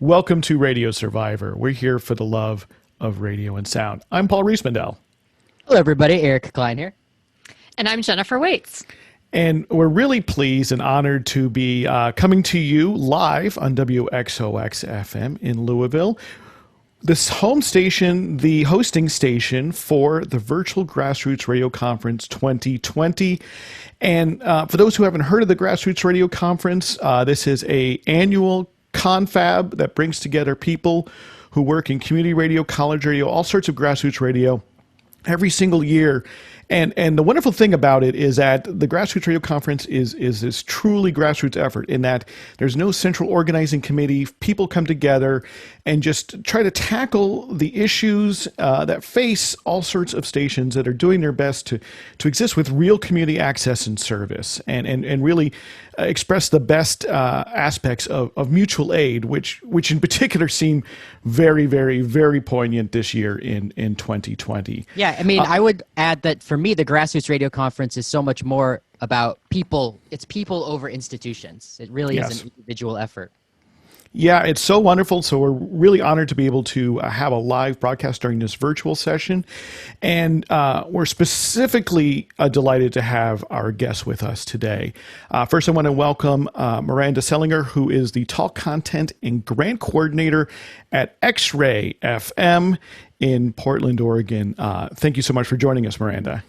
Welcome to Radio Survivor. We're here for the love of radio and sound. I'm Paul Riismandel. Hello, everybody. Eric Klein here. And I'm Jennifer Waits. And we're really pleased and honored to be coming to you live on WXOX FM in Louisville. This home station, the hosting station for the Virtual Grassroots Radio Conference 2020. And for those who haven't heard of the Grassroots Radio Conference, this is an annual confab that brings together people who work in community radio, college radio, all sorts of grassroots radio every single year. And the wonderful thing about it is that the Grassroots Radio Conference is this truly grassroots effort in that there's no central organizing committee. People come together and just try to tackle the issues that face all sorts of stations that are doing their best to exist with real community access and service and really express the best aspects of mutual aid, which in particular seem very, very, very poignant this year in 2020. Yeah, I mean, I would add that for me, the Grassroots Radio Conference is so much more about people. It's people over institutions. It really is an individual effort. Yeah, it's so wonderful. So we're really honored to be able to have a live broadcast during this virtual session. And we're specifically delighted to have our guests with us today. First, I want to welcome Miranda Selinger, who is the Talk Content and Grant Coordinator at X-Ray FM in Portland, Oregon. Thank you so much for joining us, Miranda.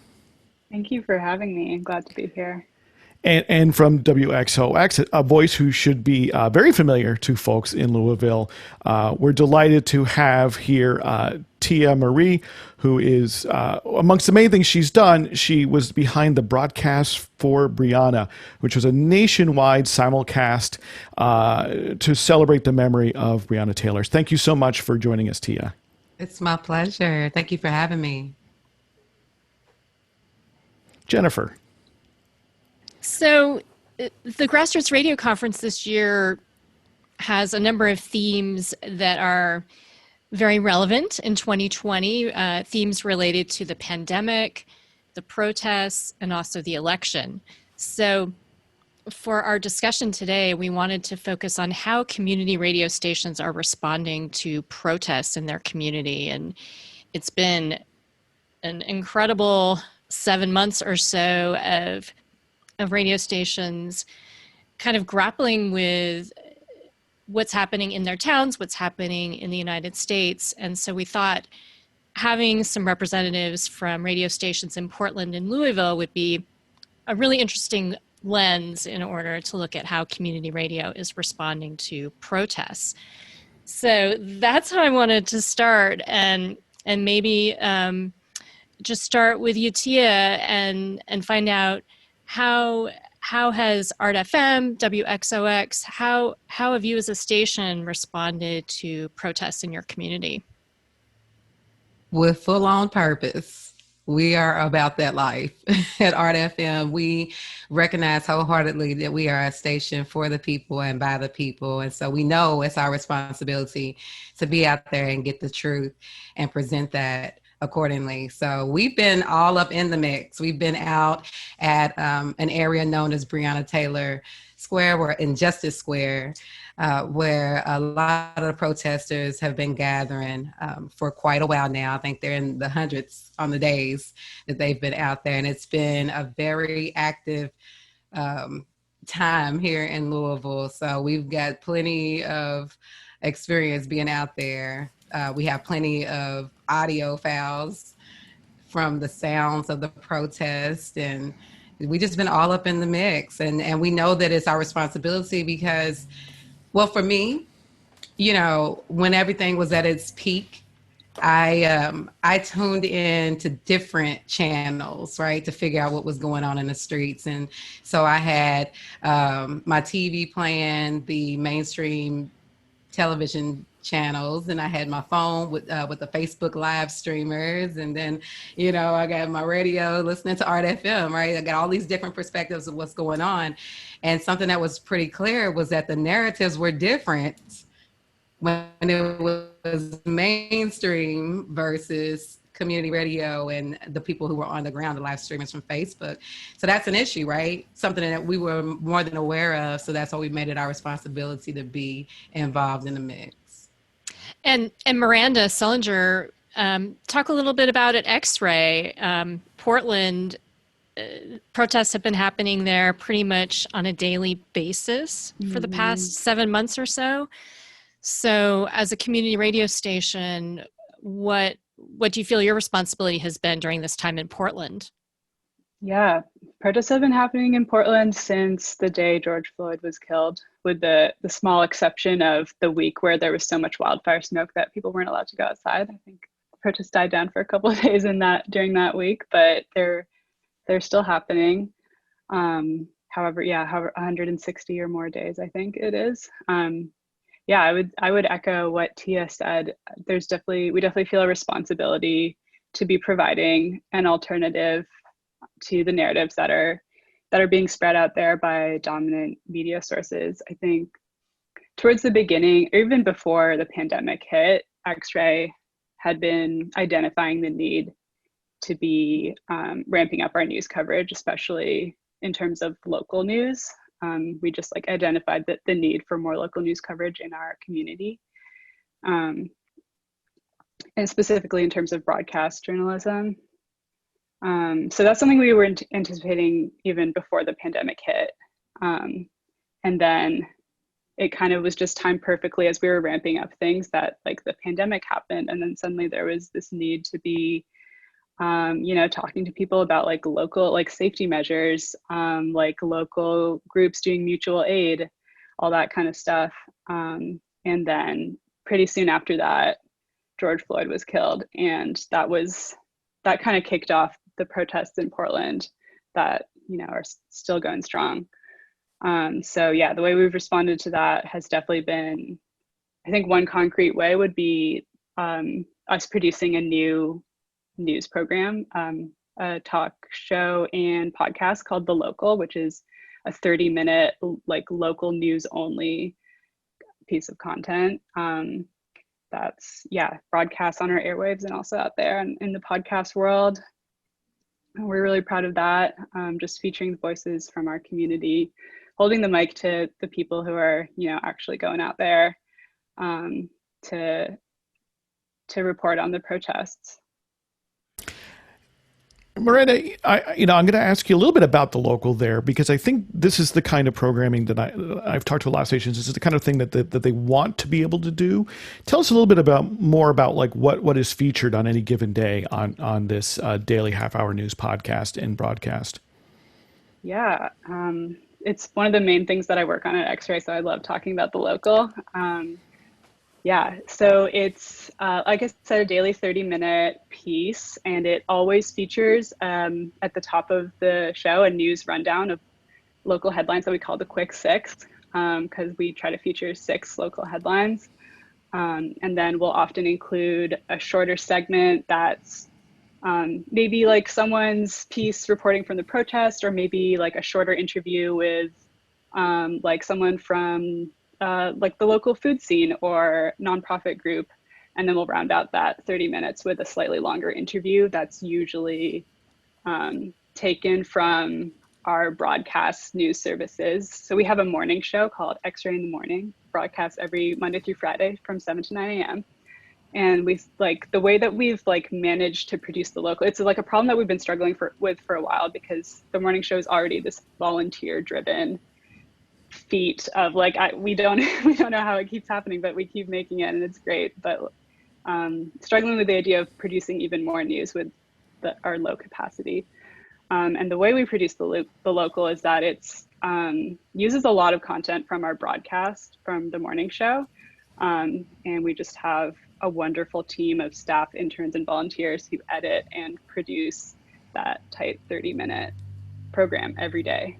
Thank you for having me. I'm glad to be here. And from WXOX, a voice who should be very familiar to folks in Louisville. We're delighted to have here Tia Marie, who is, amongst the main things she's done, she was behind the broadcast for Brianna, which was a nationwide simulcast to celebrate the memory of Breonna Taylor. Thank you so much for joining us, Tia. It's my pleasure. Thank you for having me. Jennifer. So the Grassroots Radio Conference this year has a number of themes that are very relevant in 2020, themes related to the pandemic, the protests, and also the election. So for our discussion today, we wanted to focus on how community radio stations are responding to protests in their community. And it's been an incredible 7 months or so of radio stations kind of grappling with what's happening in their towns, what's happening in the United States. And so we thought having some representatives from radio stations in Portland and Louisville would be a really interesting lens in order to look at how community radio is responding to protests. So that's how I wanted to start, and maybe just start with you, Tia, and find out how has Art FM, WXOX, how have you as a station responded to protests in your community? With full on purpose. We are about that life at Art FM. We recognize wholeheartedly that we are a station for the people and by the people. And so we know it's our responsibility to be out there and get the truth and present that accordingly. So we've been all up in the mix. We've been out at an area known as Breonna Taylor Square, or Injustice Square, where a lot of the protesters have been gathering for quite a while now. I think they're in the hundreds on the days that they've been out there. And it's been a very active time here in Louisville. So we've got plenty of experience being out there. We have plenty of audio files from the sounds of the protest, and we just been all up in the mix. And we know that it's our responsibility because, well, for me, you know, when everything was at its peak, I tuned in to different channels, right, to figure out what was going on in the streets. And so I had my TV playing the mainstream television channels, and I had my phone with the Facebook live streamers, and then, you know, I got my radio listening to Art FM, right? I got all these different perspectives of what's going on. And something that was pretty clear was that the narratives were different when it was mainstream versus community radio and the people who were on the ground, the live streamers from Facebook. So that's an issue, right? Something that we were more than aware of. So that's why we made it our responsibility to be involved in the mix. And Miranda Selinger, talk a little bit about at X-Ray. Portland, protests have been happening there pretty much on a daily basis for the past 7 months or so. So as a community radio station, what do you feel your responsibility has been during this time in Portland? Yeah, protests have been happening in Portland since the day George Floyd was killed, with the small exception of the week where there was so much wildfire smoke that people weren't allowed to go outside. I think protests died down for a couple of days during that week, but they're still happening. However, 160 or more days, I think it is. I would echo what Tia said. We definitely feel a responsibility to be providing an alternative to the narratives that are being spread out there by dominant media sources. I think towards the beginning, or even before the pandemic hit, X-Ray had been identifying the need to be ramping up our news coverage, especially in terms of local news. We just identified the need for more local news coverage in our community. And specifically in terms of broadcast journalism. So that's something we were anticipating even before the pandemic hit. And then it kind of was just timed perfectly as we were ramping up things that the pandemic happened. And then suddenly there was this need to be talking to people about local safety measures, local groups doing mutual aid, all that kind of stuff. And then pretty soon after that, George Floyd was killed, and that kind of kicked off the protests in Portland that are still going strong. The way we've responded to that has definitely been, I think one concrete way would be us producing a new news program, a talk show and podcast called The Local, which is a 30-minute local news only piece of content that's broadcast on our airwaves and also out there in the podcast world. And we're really proud of that, just featuring the voices from our community, holding the mic to the people who are actually going out there to report on the protests. Miranda, I'm going to ask you a little bit about The Local there, because I think this is the kind of programming that I've talked to a lot of stations. This is the kind of thing that they want to be able to do. Tell us a little bit more about what is featured on any given day on this daily half-hour news podcast and broadcast. Yeah, it's one of the main things that I work on at X-Ray, so I love talking about The Local. So it's, like I said, a daily 30-minute piece, and it always features at the top of the show a news rundown of local headlines that we call the Quick Six, because we try to feature 6 local headlines. And then we'll often include a shorter segment that's maybe someone's piece reporting from the protest, or maybe a shorter interview with someone from the local food scene or nonprofit group. And then we'll round out that 30 minutes with a slightly longer interview that's usually taken from our broadcast news services. So we have a morning show called X-Ray in the Morning, broadcast every Monday through Friday from 7 to 9 a.m. And we the way that we've managed to produce The Local, it's a problem that we've been struggling with for a while, because the morning show is already this volunteer driven feat of we don't know how it keeps happening, but we keep making it and it's great. But struggling with the idea of producing even more news with our low capacity. And the way we produce the Local is that it's uses a lot of content from our broadcast from the morning show. And we just have a wonderful team of staff, interns, and volunteers who edit and produce that tight 30-minute program every day.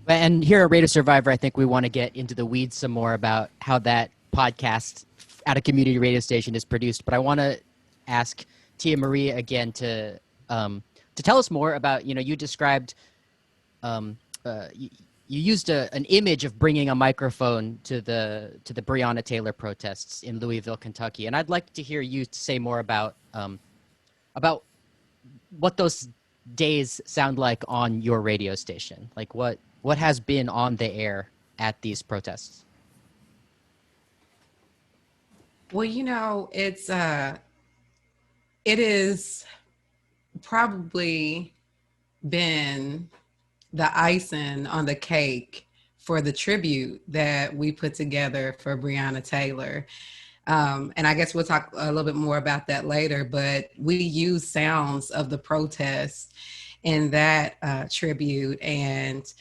And here at Radio Survivor, I think we want to get into the weeds some more about how that podcast at a community radio station is produced. But I want to ask Tia Marie again to tell us more about, you described, you used an image of bringing a microphone to the Breonna Taylor protests in Louisville, Kentucky. And I'd like to hear you say more about about what those days sound like on your radio station. Like what has been on the air at these protests? Well, it is probably been the icing on the cake for the tribute that we put together for Breonna Taylor. And I guess we'll talk a little bit more about that later, but we use sounds of the protest in that tribute, and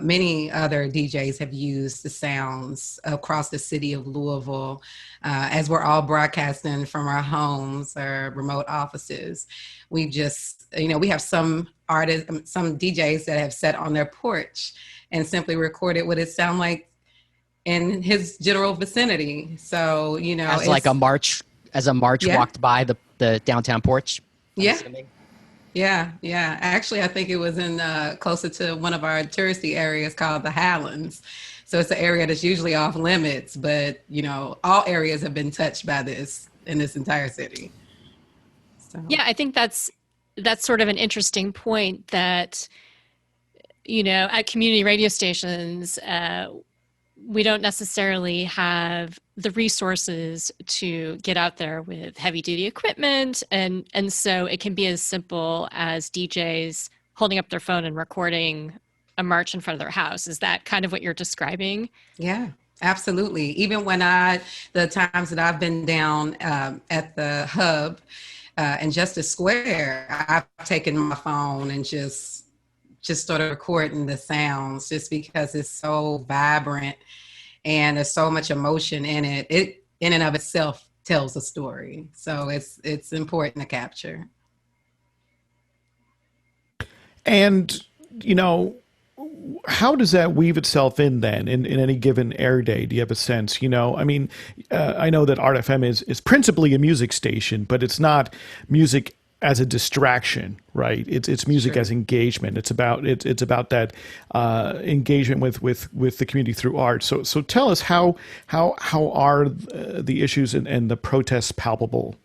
many other DJs have used the sounds across the city of Louisville as we're all broadcasting from our homes or remote offices. We just, we have some artists, some DJs that have sat on their porch and simply recorded what it sounds like in his general vicinity. So, as like a march Yeah. walked by the downtown porch. I'm Yeah. assuming. Yeah. Actually, I think it was in closer to one of our touristy areas called the Highlands. So it's an area that's usually off limits, but all areas have been touched by this in this entire city. So. Yeah, I think that's sort of an interesting point that, at community radio stations, we don't necessarily have the resources to get out there with heavy duty equipment. And so it can be as simple as DJs holding up their phone and recording a march in front of their house. Is that kind of what you're describing? Yeah, absolutely. Even when the times that I've been down at the hub in Justice Square, I've taken my phone and just started recording the sounds just because it's so vibrant and there's so much emotion in it. It in and of itself tells a story. So it's important to capture. And, how does that weave itself in then in any given air day? Do you have a sense? I know that Art FM is principally a music station, but it's not music as a distraction, right? It's music Sure. as engagement. It's about that engagement with the community through art. So tell us how are the issues and the protests palpable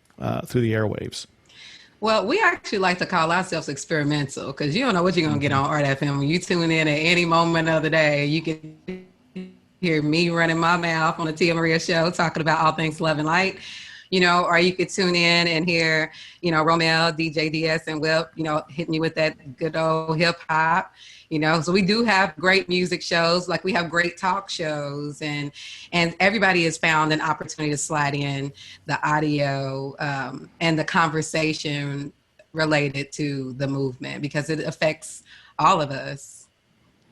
through the airwaves? Well, we actually like to call ourselves experimental because you don't know what you're going to get on Art FM. When you tune in at any moment of the day, you can hear me running my mouth on the Tia Maria show talking about all things love and light. Or you could tune in and hear, Romel, DJ DS, and Will, hitting you with that good old hip hop, So we do have great music shows, like we have great talk shows, and everybody has found an opportunity to slide in the audio and the conversation related to the movement because it affects all of us.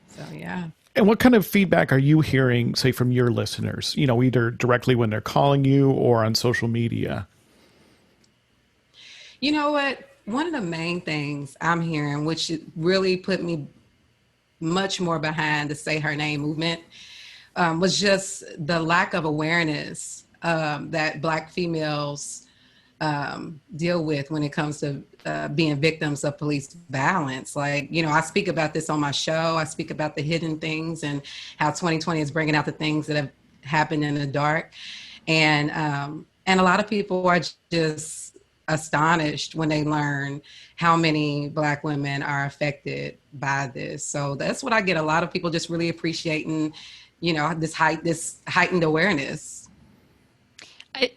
So, yeah. And what kind of feedback are you hearing, say, from your listeners, either directly when they're calling you or on social media? You know what? One of the main things I'm hearing, which really put me much more behind the Say Her Name movement, was just the lack of awareness that Black females deal with when it comes to being victims of police violence. Like, I speak about this on my show. I speak about the hidden things and how 2020 is bringing out the things that have happened in the dark. And a lot of people are just astonished when they learn how many Black women are affected by this. So that's what I get. A lot of people just really appreciating, this heightened awareness.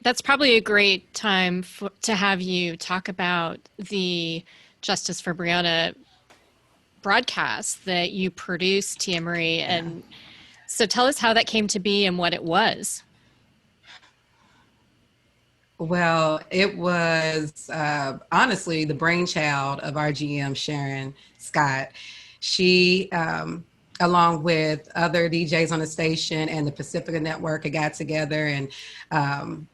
That's probably a great time to have you talk about the Justice for Breonna broadcast that you produced, Tia Marie. And so tell us how that came to be and what it was. Well, it was honestly the brainchild of our GM, Sharon Scott. She, along with other DJs on the station and the Pacifica Network, had got together and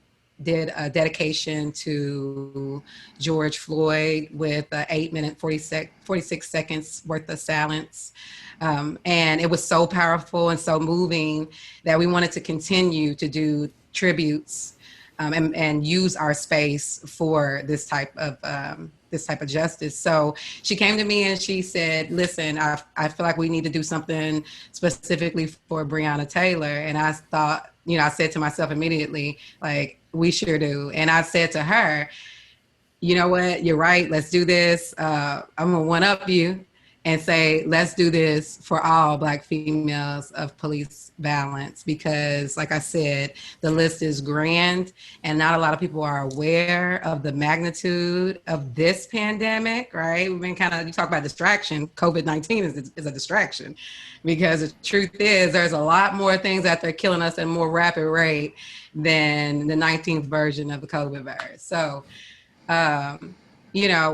did a dedication to George Floyd with 8 minute 46 seconds worth of silence. And it was so powerful and so moving that we wanted to continue to do tributes and use our space for this type of justice. So she came to me and she said, listen, I feel like we need to do something specifically for Breonna Taylor. And I thought, I said to myself immediately, like, we sure do. And I said to her, you know what, you're right, let's do this. I'm gonna one up you and say, let's do this for all Black females of police violence, because like I said, the list is grand and not a lot of people are aware of the magnitude of this pandemic, right? We've been you talk about distraction, COVID-19 is a distraction, because the truth is there's a lot more things out there killing us at a more rapid rate than the 19th version of the COVID virus. So,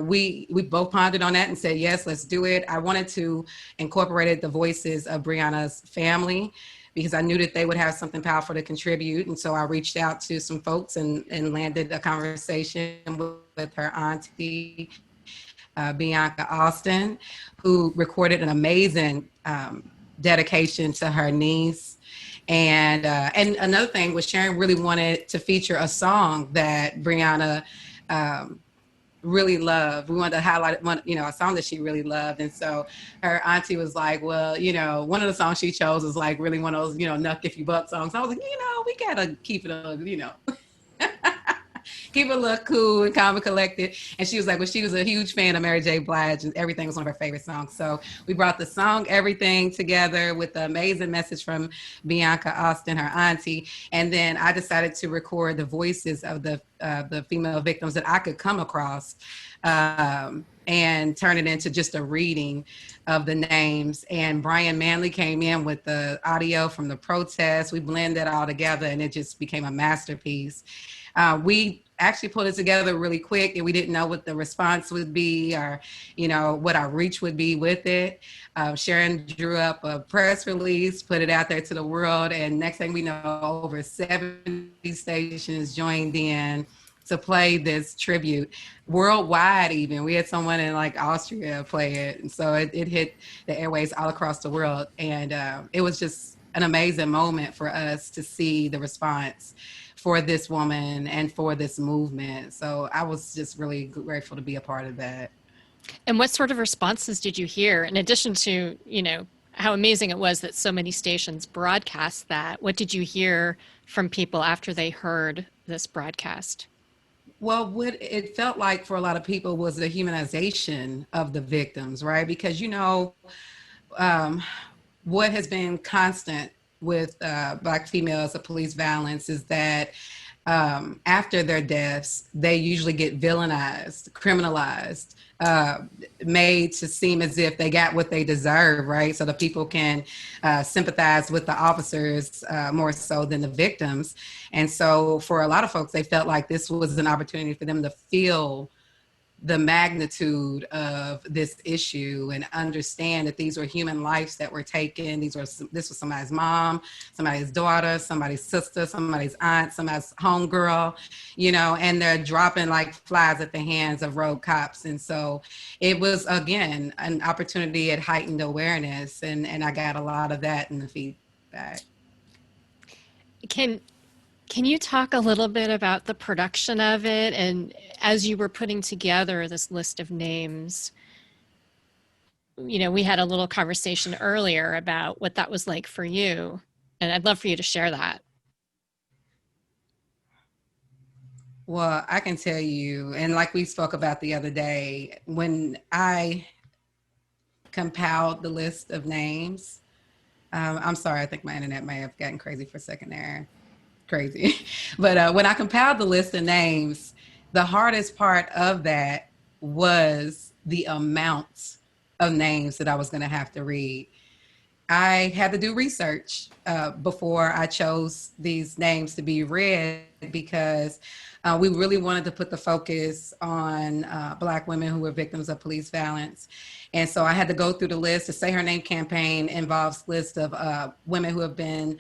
we both pondered on that and said, yes, let's do it. I wanted to incorporate the voices of Brianna's family because I knew that they would have something powerful to contribute. And so I reached out to some folks and landed a conversation with her auntie, Bianca Austin, who recorded an amazing dedication to her niece. And another thing was Sharon really wanted to feature a song that Brianna really loved. We wanted to highlight a song that she really loved. And so her auntie was like, well, one of the songs she chose was like really one of those, nuck if you buck songs. I was like, we gotta keep it keep it look cool and calm and collected. And she was like, well, she was a huge fan of Mary J. Blige and Everything was one of her favorite songs. So we brought the song Everything together with the amazing message from Bianca Austin, her auntie. And then I decided to record the voices of the female victims that I could come across and turn it into just a reading of the names. And Brian Manley came in with the audio from the protest. We blended it all together and it just became a masterpiece. We actually put it together really quick and we didn't know what the response would be or, what our reach would be with it. Sharon drew up a press release, put it out there to the world. And next thing we know, over 70 stations joined in to play this tribute worldwide. Even we had someone in like Austria play it. And so it hit the airways all across the world. And it was just an amazing moment for us to see the response for this woman and for this movement. So I was just really grateful to be a part of that. And what sort of responses did you hear in addition to, how amazing it was that so many stations broadcast that? What did you hear from people after they heard this broadcast? Well, what it felt like for a lot of people was the humanization of the victims, right? Because, what has been constant with Black females of police violence is that after their deaths, they usually get villainized, criminalized, made to seem as if they got what they deserve, right? So the people can sympathize with the officers more so than the victims. And so for a lot of folks, they felt like this was an opportunity for them to feel the magnitude of this issue and understand that these were human lives that were taken. This was somebody's mom, somebody's daughter, somebody's sister, somebody's aunt, somebody's homegirl, and they're dropping like flies at the hands of rogue cops. And so it was, again, an opportunity at heightened awareness. And I got a lot of that in the feedback. Can you talk a little bit about the production of it? And as you were putting together this list of names, we had a little conversation earlier about what that was like for you. And I'd love for you to share that. Well, I can tell you, and like we spoke about the other day, when I compiled the list of names, I'm sorry, I think my internet may have gotten crazy for a second there. Crazy. But when I compiled the list of names, the hardest part of that was the amount of names that I was going to have to read. I had to do research before I chose these names to be read because we really wanted to put the focus on Black women who were victims of police violence. And so I had to go through the list. The Say Her Name campaign involves lists of women who have been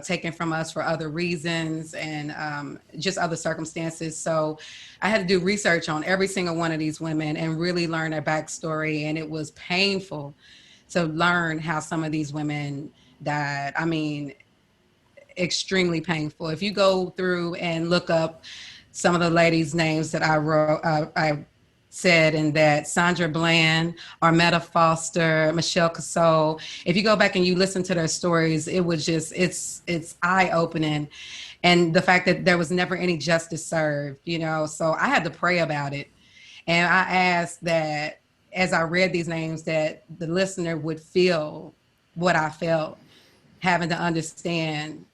taken from us for other reasons and just other circumstances. So I had to do research on every single one of these women and really learn their backstory. And it was painful to learn how some of these women died. I mean, extremely painful. If you go through and look up some of the ladies' names that I wrote, I said in that: Sandra Bland, Armetta Foster, Michelle Cassell. If you go back and you listen to their stories, it was just, it's eye-opening. And the fact that there was never any justice served, so I had to pray about it And I asked that as I read these names, that the listener would feel what I felt, having to understand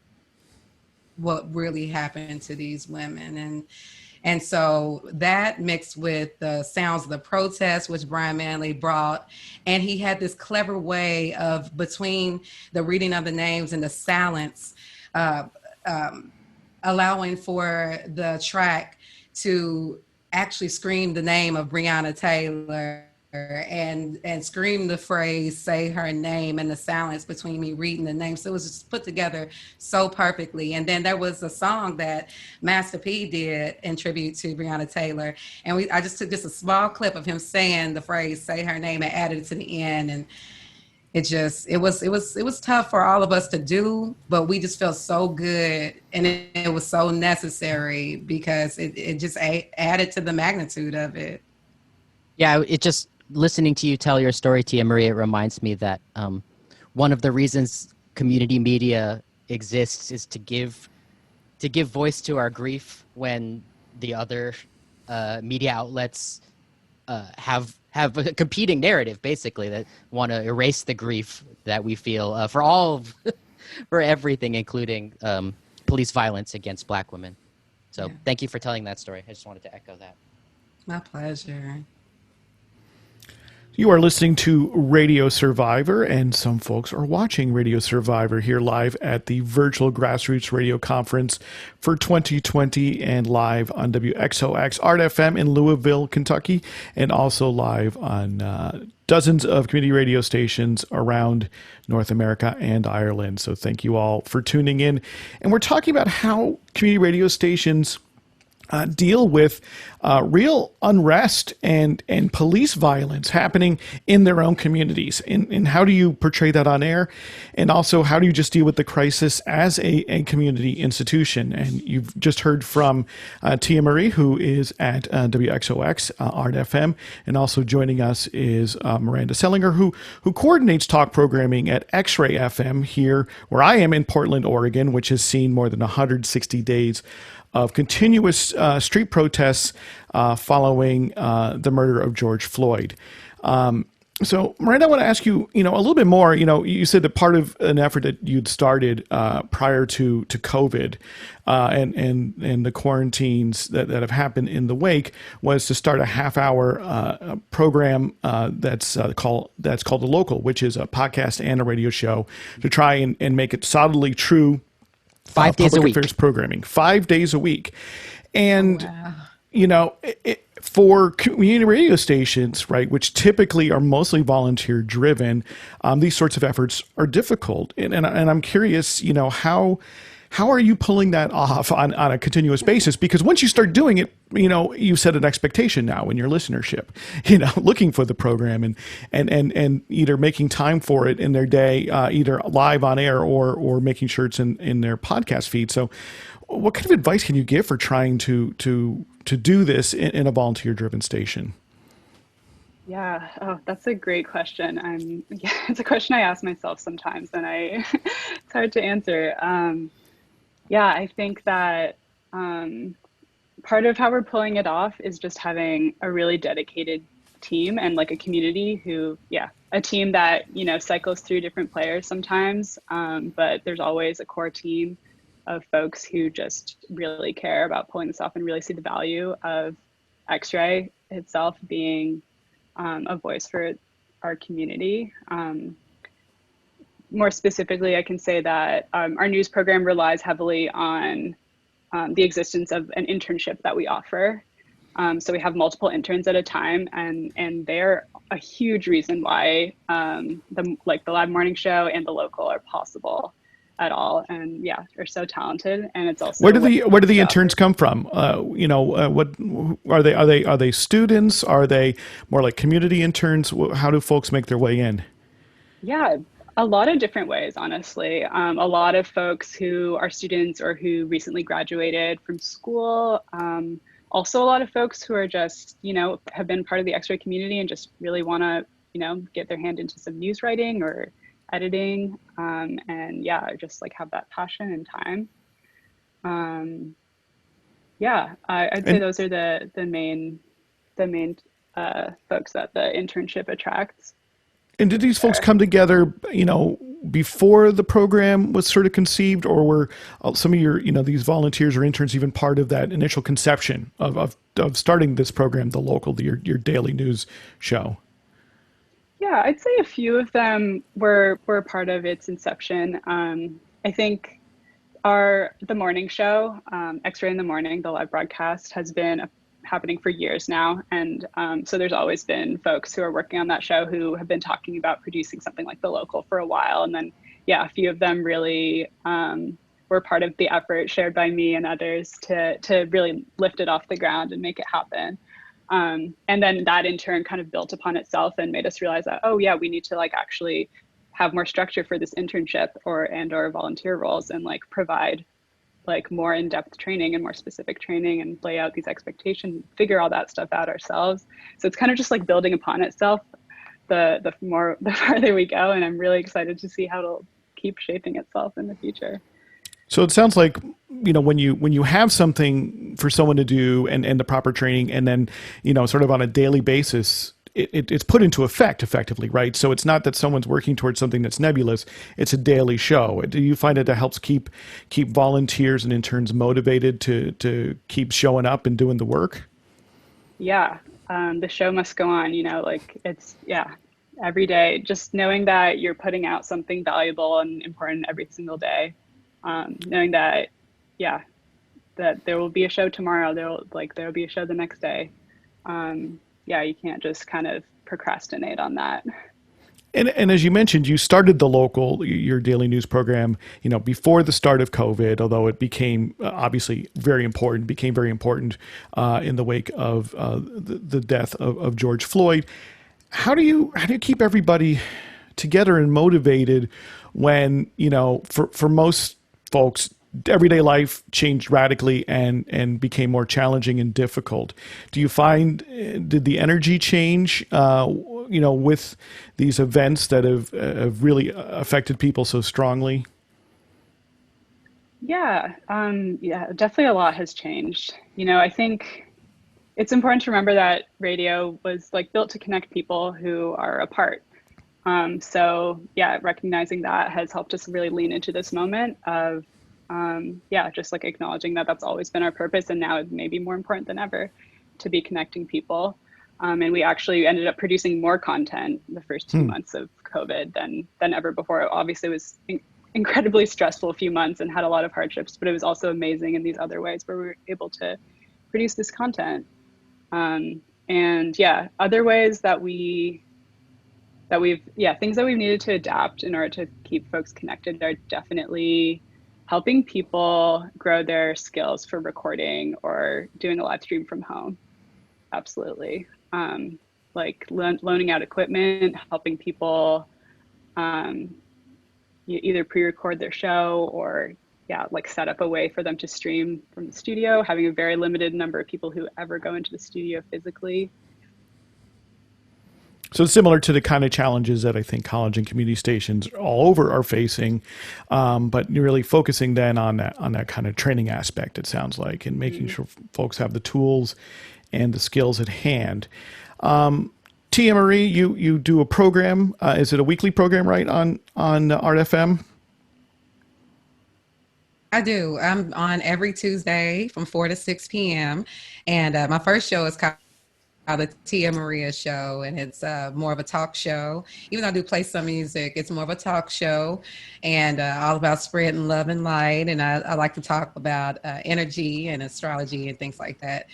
what really happened to these women. And so that mixed with the sounds of the protest, which Brian Manley brought, and he had this clever way of, between the reading of the names and the silence, uh, allowing for the track to actually scream the name of Breonna Taylor and scream the phrase, say her name, and the silence between me reading the name. So it was just put together so perfectly. And then there was a song that Master P did in tribute to Breonna Taylor. And I just took just a small clip of him saying the phrase, say her name, and added it to the end. And it was tough for all of us to do, but we just felt so good, and it was so necessary because it just added to the magnitude of it. Yeah, it just, listening to you tell your story, Tia Marie, it reminds me that one of the reasons community media exists is to give voice to our grief when the other media outlets have a competing narrative, basically, that want to erase the grief that we feel for everything, including police violence against Black women. So Thank you for telling that story. I just wanted to echo that. My pleasure. You are listening to Radio Survivor, and some folks are watching Radio Survivor here live at the Virtual Grassroots Radio Conference for 2020 and live on WXOX Art FM in Louisville, Kentucky, and also live on dozens of community radio stations around North America and Ireland. So thank you all for tuning in. And we're talking about how community radio stations deal with real unrest and police violence happening in their own communities. And how do you portray that on air? And also, how do you just deal with the crisis as a community institution? And you've just heard from Tia Marie, who is at WXOX Art FM. And also joining us is Miranda Selinger, who coordinates talk programming at X-Ray FM here, where I am in Portland, Oregon, which has seen more than 160 days of continuous street protests following the murder of George Floyd. So, Miranda, I want to ask you, a little bit more. You said that part of an effort that you'd started prior to COVID and the quarantines that have happened in the wake was to start a half-hour program that's called The Local, which is a podcast and a radio show to try and make it solidly true 5 days a week. Affairs programming, 5 days a week. And, for community radio stations, right, which typically are mostly volunteer driven, these sorts of efforts are difficult. And I'm curious, how are you pulling that off on a continuous basis? Because once you start doing it, you set an expectation now in your listenership, looking for the program and either making time for it in their day, either live on air or making sure it's in their podcast feed. So what kind of advice can you give for trying to do this in a volunteer driven station? Yeah. Oh, that's a great question. It's a question I ask myself sometimes, and it's hard to answer. I think that part of how we're pulling it off is just having a really dedicated team and like a community a team that, cycles through different players sometimes. But there's always a core team of folks who just really care about pulling this off and really see the value of X-Ray itself being a voice for our community. More specifically, I can say that our news program relies heavily on the existence of an internship that we offer. So we have multiple interns at a time, and they're a huge reason why the Live Morning Show and The Local are possible at all. And they're so talented. And it's also where do the interns come from? What are they? Are they students? Are they more like community interns? How do folks make their way in? Yeah. A lot of different ways, honestly. A lot of folks who are students or who recently graduated from school. Also, a lot of folks who are just, have been part of the X-Ray community and just really want to, get their hand into some news writing or editing. Just have that passion and time. I'd say those are the main the main folks that the internship attracts. And did these folks come together, before the program was sort of conceived, or were some of your, these volunteers or interns even part of that initial conception of starting this program, the local, your daily news show? Yeah, I'd say a few of them were part of its inception. I think the morning show, X-Ray in the Morning, the live broadcast, has been happening for years now. And so there's always been folks who are working on that show who have been talking about producing something like The Local for a while. And then, yeah, a few of them really were part of the effort shared by me and others to really lift it off the ground and make it happen. And then that in turn kind of built upon itself and made us realize that, oh yeah, we need to like actually have more structure for this internship or volunteer roles and like provide like more in-depth training and more specific training and lay out these expectations, figure all that stuff out ourselves. So it's kind of just like building upon itself the farther we go. And I'm really excited to see how it'll keep shaping itself in the future. So it sounds like, when you have something for someone to do and the proper training, and then, sort of on a daily basis, it's put into effect effectively, right? So it's not that someone's working towards something that's nebulous. It's a daily show. Do you find that helps keep volunteers and interns motivated to keep showing up and doing the work? Yeah, the show must go on, every day, just knowing that you're putting out something valuable and important every single day. Knowing that, that there will be a show tomorrow, there will be a show the next day. You can't just kind of procrastinate on that. And as you mentioned, you started The Local, your daily news program, before the start of COVID, although it became obviously became very important in the wake of the death of George Floyd. How do you keep everybody together and motivated when, for most folks, everyday life changed radically and became more challenging and difficult? Do you find, did the energy change, with these events that have really affected people so strongly? Yeah, definitely a lot has changed. I think it's important to remember that radio was like built to connect people who are apart. Recognizing that has helped us really lean into this moment of just like acknowledging that that's always been our purpose, and now it may be more important than ever to be connecting people. And we actually ended up producing more content the first 2 months of COVID than ever before. Obviously, it was incredibly stressful few months and had a lot of hardships, but it was also amazing in these other ways where we were able to produce this content. Other ways things that we've needed to adapt in order to keep folks connected are definitely helping people grow their skills for recording or doing a live stream from home. Absolutely. Loaning out equipment, helping people either pre-record their show or set up a way for them to stream from the studio, having a very limited number of people who ever go into the studio physically. So similar to the kind of challenges that I think college and community stations all over are facing, but you're really focusing then on that kind of training aspect, it sounds like, and making sure folks have the tools and the skills at hand. Tia Marie, you do a program. Is it a weekly program, right, on Art FM? I do. I'm on every Tuesday from 4 to 6 p.m. And my first show is called the Tia Maria Show, and it's more of a talk show. Even though I do play some music, it's more of a talk show and all about spreading love and light. And I like to talk about energy and astrology and things like that.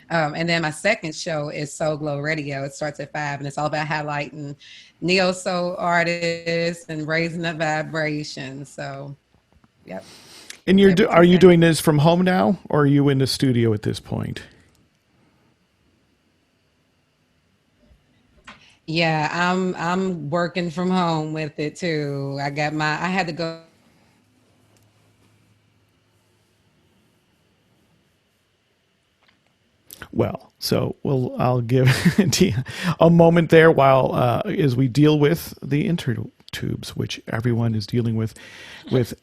And then my second show is Soul Glow Radio. It starts at 5, and it's all about highlighting neo soul artists and raising the vibration. So, yep. And are you doing this from home now, or are you in the studio at this point? Yeah, I'm working from home with it too. I had to go. Well, so I'll give Tia a moment there while as we deal with the tubes, which everyone is dealing with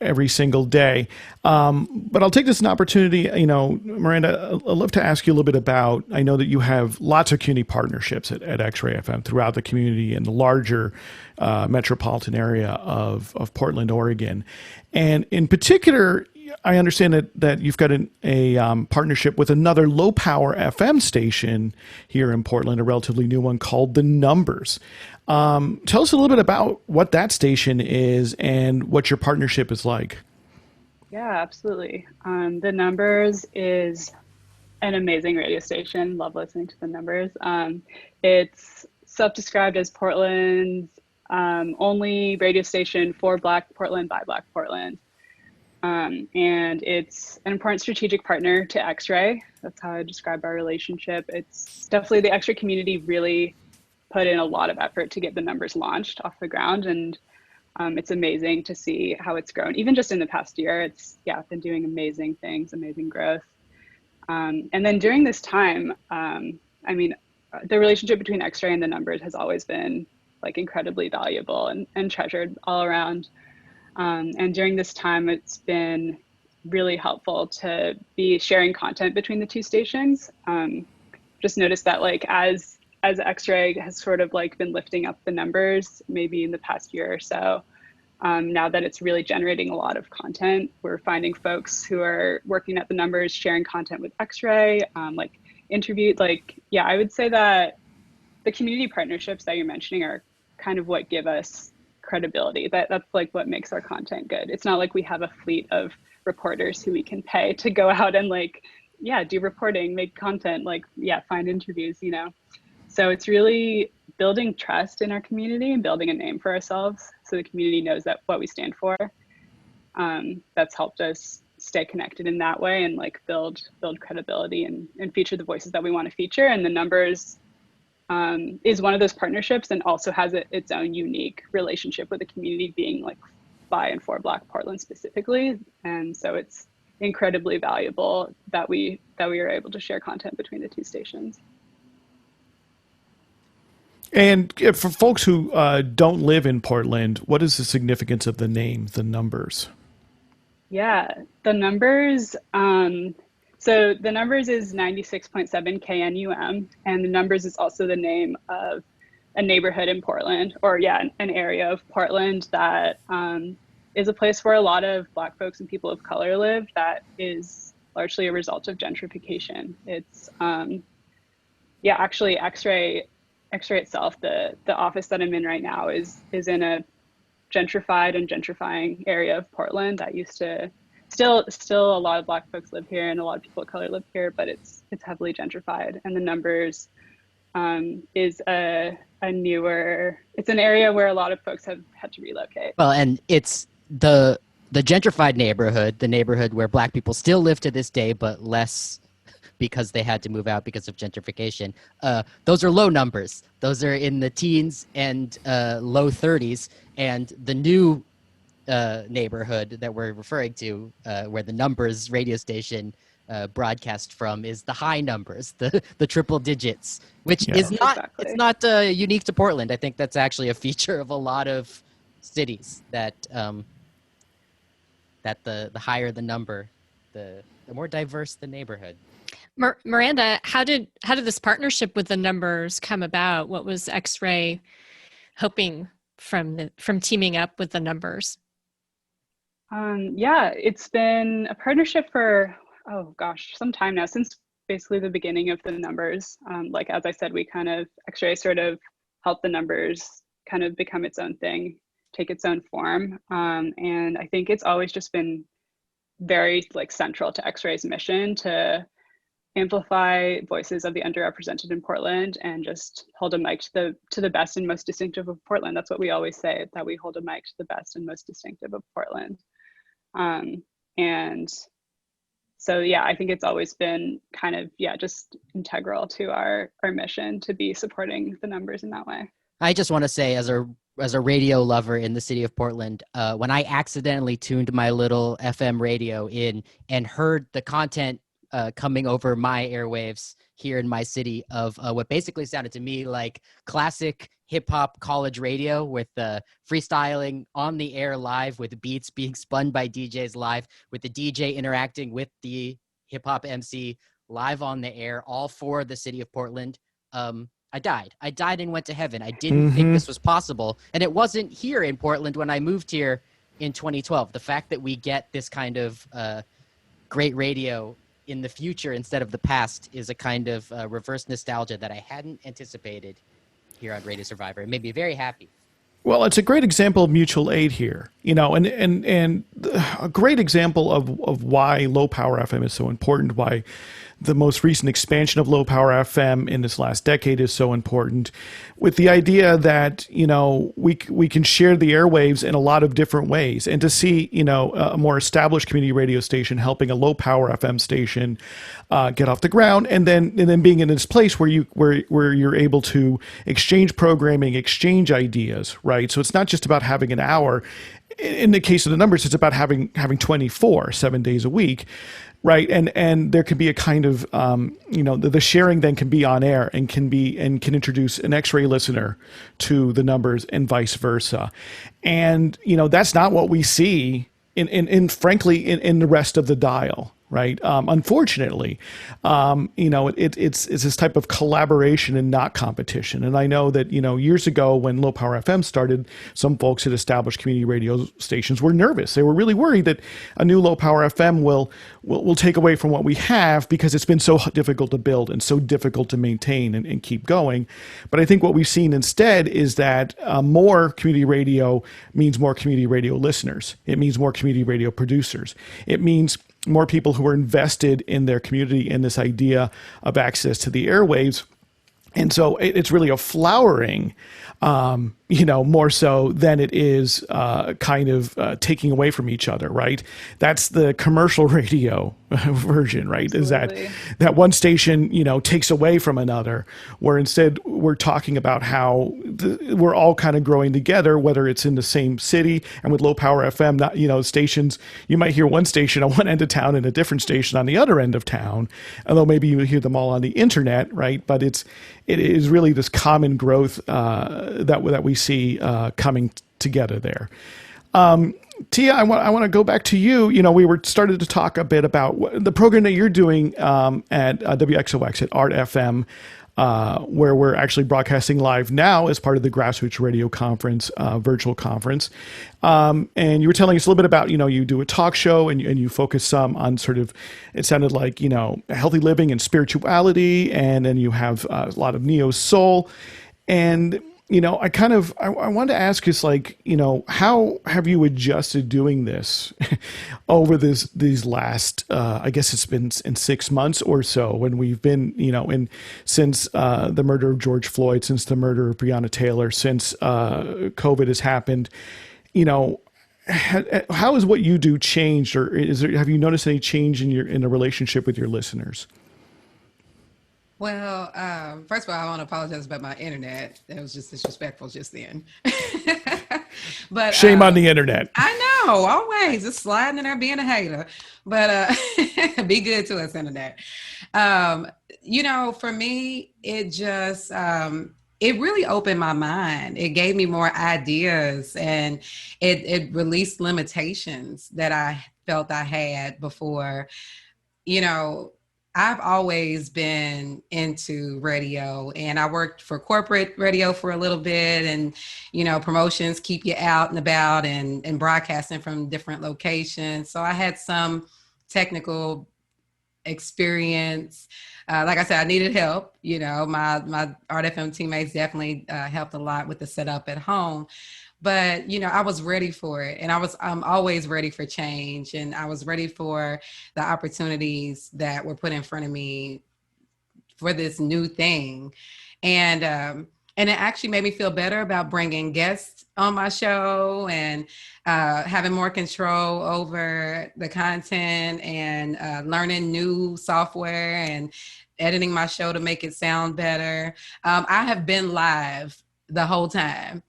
every single day. But I'll take this as an opportunity, Miranda, I'd love to ask you a little bit about, I know that you have lots of community partnerships at X-Ray FM throughout the community and the larger metropolitan area of Portland, Oregon. And in particular, I understand that you've got a partnership with another low power FM station here in Portland, a relatively new one called The Numbers. Tell us a little bit about what that station is and what your partnership is like. Yeah, absolutely. The Numbers is an amazing radio station. Love listening to The Numbers. It's self-described as Portland's only radio station for Black Portland by Black Portland. And it's an important strategic partner to X-Ray. That's how I describe our relationship. It's definitely the X-Ray community really put in a lot of effort to get The Numbers launched off the ground. And it's amazing to see how it's grown. Even just in the past year, it's been doing amazing things, amazing growth. And then during this time, the relationship between X-Ray and The Numbers has always been like incredibly valuable and treasured all around. And during this time, it's been really helpful to be sharing content between the two stations. Just noticed that like as X-Ray has sort of like been lifting up The Numbers, maybe in the past year or so, now that it's really generating a lot of content, we're finding folks who are working at The Numbers sharing content with X-Ray, interviewed. I would say that the community partnerships that you're mentioning are kind of what give us credibility. That's like what makes our content good. It's not like we have a fleet of reporters who we can pay to go out and do reporting, make content, find interviews, So it's really building trust in our community and building a name for ourselves so the community knows that what we stand for. That's helped us stay connected in that way and build credibility and feature the voices that we want to feature. And The Numbers is one of those partnerships and also has its own unique relationship with the community being by and for Black Portland specifically. And so it's incredibly valuable that we are able to share content between the two stations. And for folks who don't live in Portland, what is the significance of the name, The Numbers? Yeah, The Numbers. So The Numbers is 96.7 KNUM, and The Numbers is also the name of a neighborhood in Portland, an area of Portland that is a place where a lot of Black folks and people of color live that is largely a result of gentrification. It's, actually X-Ray itself, the office that I'm in right now is in a gentrified and gentrifying area of Portland that used to still a lot of Black folks live here and a lot of people of color live here, but it's heavily gentrified. And The Numbers is it's an area where a lot of folks have had to relocate. Well, and it's the gentrified neighborhood, the neighborhood where Black people still live to this day, but less because they had to move out because of gentrification. Those are low numbers. Those are in the teens and low 30s. And the new neighborhood that we're referring to, where The Numbers radio station broadcast from, is the high numbers, the triple digits, which is not, it's not unique to Portland. I think that's actually a feature of a lot of cities that the higher the number, the more diverse the neighborhood. Miranda, how did this partnership with The Numbers come about? What was X-Ray hoping from teaming up with The Numbers? It's been a partnership for some time now, since basically the beginning of The Numbers. As I said, X-Ray sort of helped The Numbers kind of become its own thing, take its own form, and I think it's always just been very central to X-Ray's mission to amplify voices of the underrepresented in Portland and just hold a mic to the best and most distinctive of Portland. That's what we always say, that we hold a mic to the best and most distinctive of Portland. And so, I think it's always been kind of, just integral to our mission to be supporting The Numbers in that way. I just want to say, as a radio lover in the city of Portland, when I accidentally tuned my little FM radio in and heard the content coming over my airwaves here in my city of what basically sounded to me like classic hip hop college radio with freestyling on the air live with beats being spun by DJs live, with the DJ interacting with the hip hop MC live on the air, all for the city of Portland. I died and went to heaven. I didn't think this was possible. And it wasn't here in Portland when I moved here in 2012. The fact that we get this kind of great radio in the future instead of the past is a kind of reverse nostalgia that I hadn't anticipated here on Radio Survivor. It made me very happy. Well, it's a great example of mutual aid here, and a great example of why low power FM is so important, why the most recent expansion of low power FM in this last decade is so important, with the idea that, we can share the airwaves in a lot of different ways, and to see, a more established community radio station helping a low power FM station get off the ground, and then being in this place where you're able to exchange programming, exchange ideas, right? So it's not just about having an hour. In the case of the numbers, it's about having 24, 7 days a week. Right. And there can be a kind of, the sharing then can be on air and can introduce an X-ray listener to the numbers and vice versa. And, that's not what we see frankly, in the rest of the dial. Right. Unfortunately, it's this type of collaboration and not competition. And I know that, years ago when Low Power FM started, some folks at established community radio stations were nervous. They were really worried that a new Low Power FM will take away from what we have because it's been so difficult to build and so difficult to maintain and keep going. But I think what we've seen instead is that more community radio means more community radio listeners. It means more community radio producers. It means more people who are invested in their community and this idea of access to the airwaves. And so it's really a flowering, more so than it is kind of taking away from each other, right? That's the commercial radio version, right? Absolutely. Is that one station, takes away from another, where instead we're talking about how we're all kind of growing together, whether it's in the same city. And with low power FM, not, stations, you might hear one station on one end of town and a different station on the other end of town, although maybe you hear them all on the internet, right? But it is really this common growth that we see coming together there. Tia, I want to go back to you. We were started to talk a bit about the program that you're doing at WXOX at Art FM, where we're actually broadcasting live now as part of the Grassroots Radio Conference virtual conference. And you were telling us a little bit about, you do a talk show and you focus some on sort of, it sounded like, healthy living and spirituality. And then you have a lot of neo soul. And I wanted to ask is how have you adjusted doing this over these last, I guess it's been in 6 months or so when we've been, since the murder of George Floyd, since the murder of Breonna Taylor, since COVID has happened, how has what you do changed, or have you noticed any change in the relationship with your listeners? Well, first of all, I want to apologize about my internet. That was just disrespectful just then. But shame on the internet. I know, always just sliding in there being a hater. But be good to us, internet. For me, it just it really opened my mind. It gave me more ideas, and it released limitations that I felt I had before. I've always been into radio, and I worked for corporate radio for a little bit, and, promotions keep you out and about and broadcasting from different locations. So I had some technical experience. Like I said, I needed help. My Art FM teammates definitely helped a lot with the setup at home. But, I was ready for it, and I'm always ready for change, and I was ready for the opportunities that were put in front of me for this new thing. And it actually made me feel better about bringing guests on my show and having more control over the content and learning new software and editing my show to make it sound better. I have been live the whole time.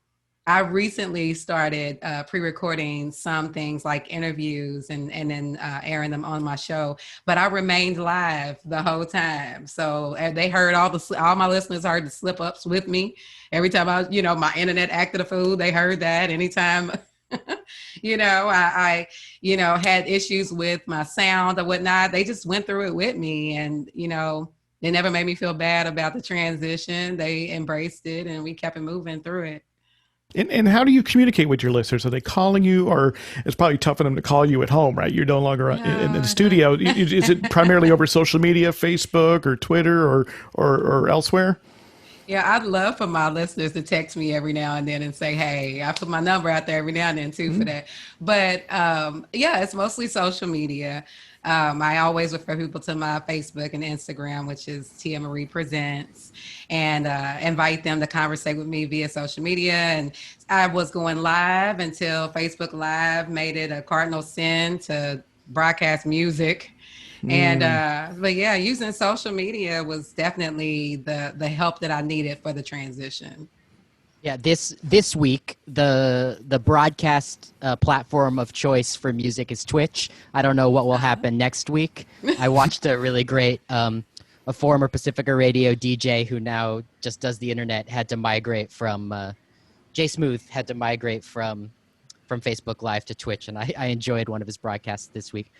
I recently started pre-recording some things like interviews and then airing them on my show, but I remained live the whole time. So they heard all my listeners heard the slip ups with me. Every time my internet acted a fool, they heard that. Anytime, I had issues with my sound or whatnot, they just went through it with me, and they never made me feel bad about the transition. They embraced it, and we kept it moving through it. And how do you communicate with your listeners? Are they calling you, or it's probably tough for them to call you at home, right? You're no longer in the studio. Is it primarily over social media, Facebook or Twitter or elsewhere? Yeah, I'd love for my listeners to text me every now and then and say, hey, I put my number out there every now and then too for that. But it's mostly social media. I always refer people to my Facebook and Instagram, which is Tia Marie Presents, and invite them to conversate with me via social media. And I was going live until Facebook Live made it a cardinal sin to broadcast music. And but yeah, using social media was definitely the help that I needed for the transition. Yeah, this week the broadcast platform of choice for music is Twitch. I don't know what will happen next week. I watched a really great a former Pacifica Radio DJ who now just does the internet had to migrate from Jay Smooth had to migrate from Facebook Live to Twitch, and I enjoyed one of his broadcasts this week.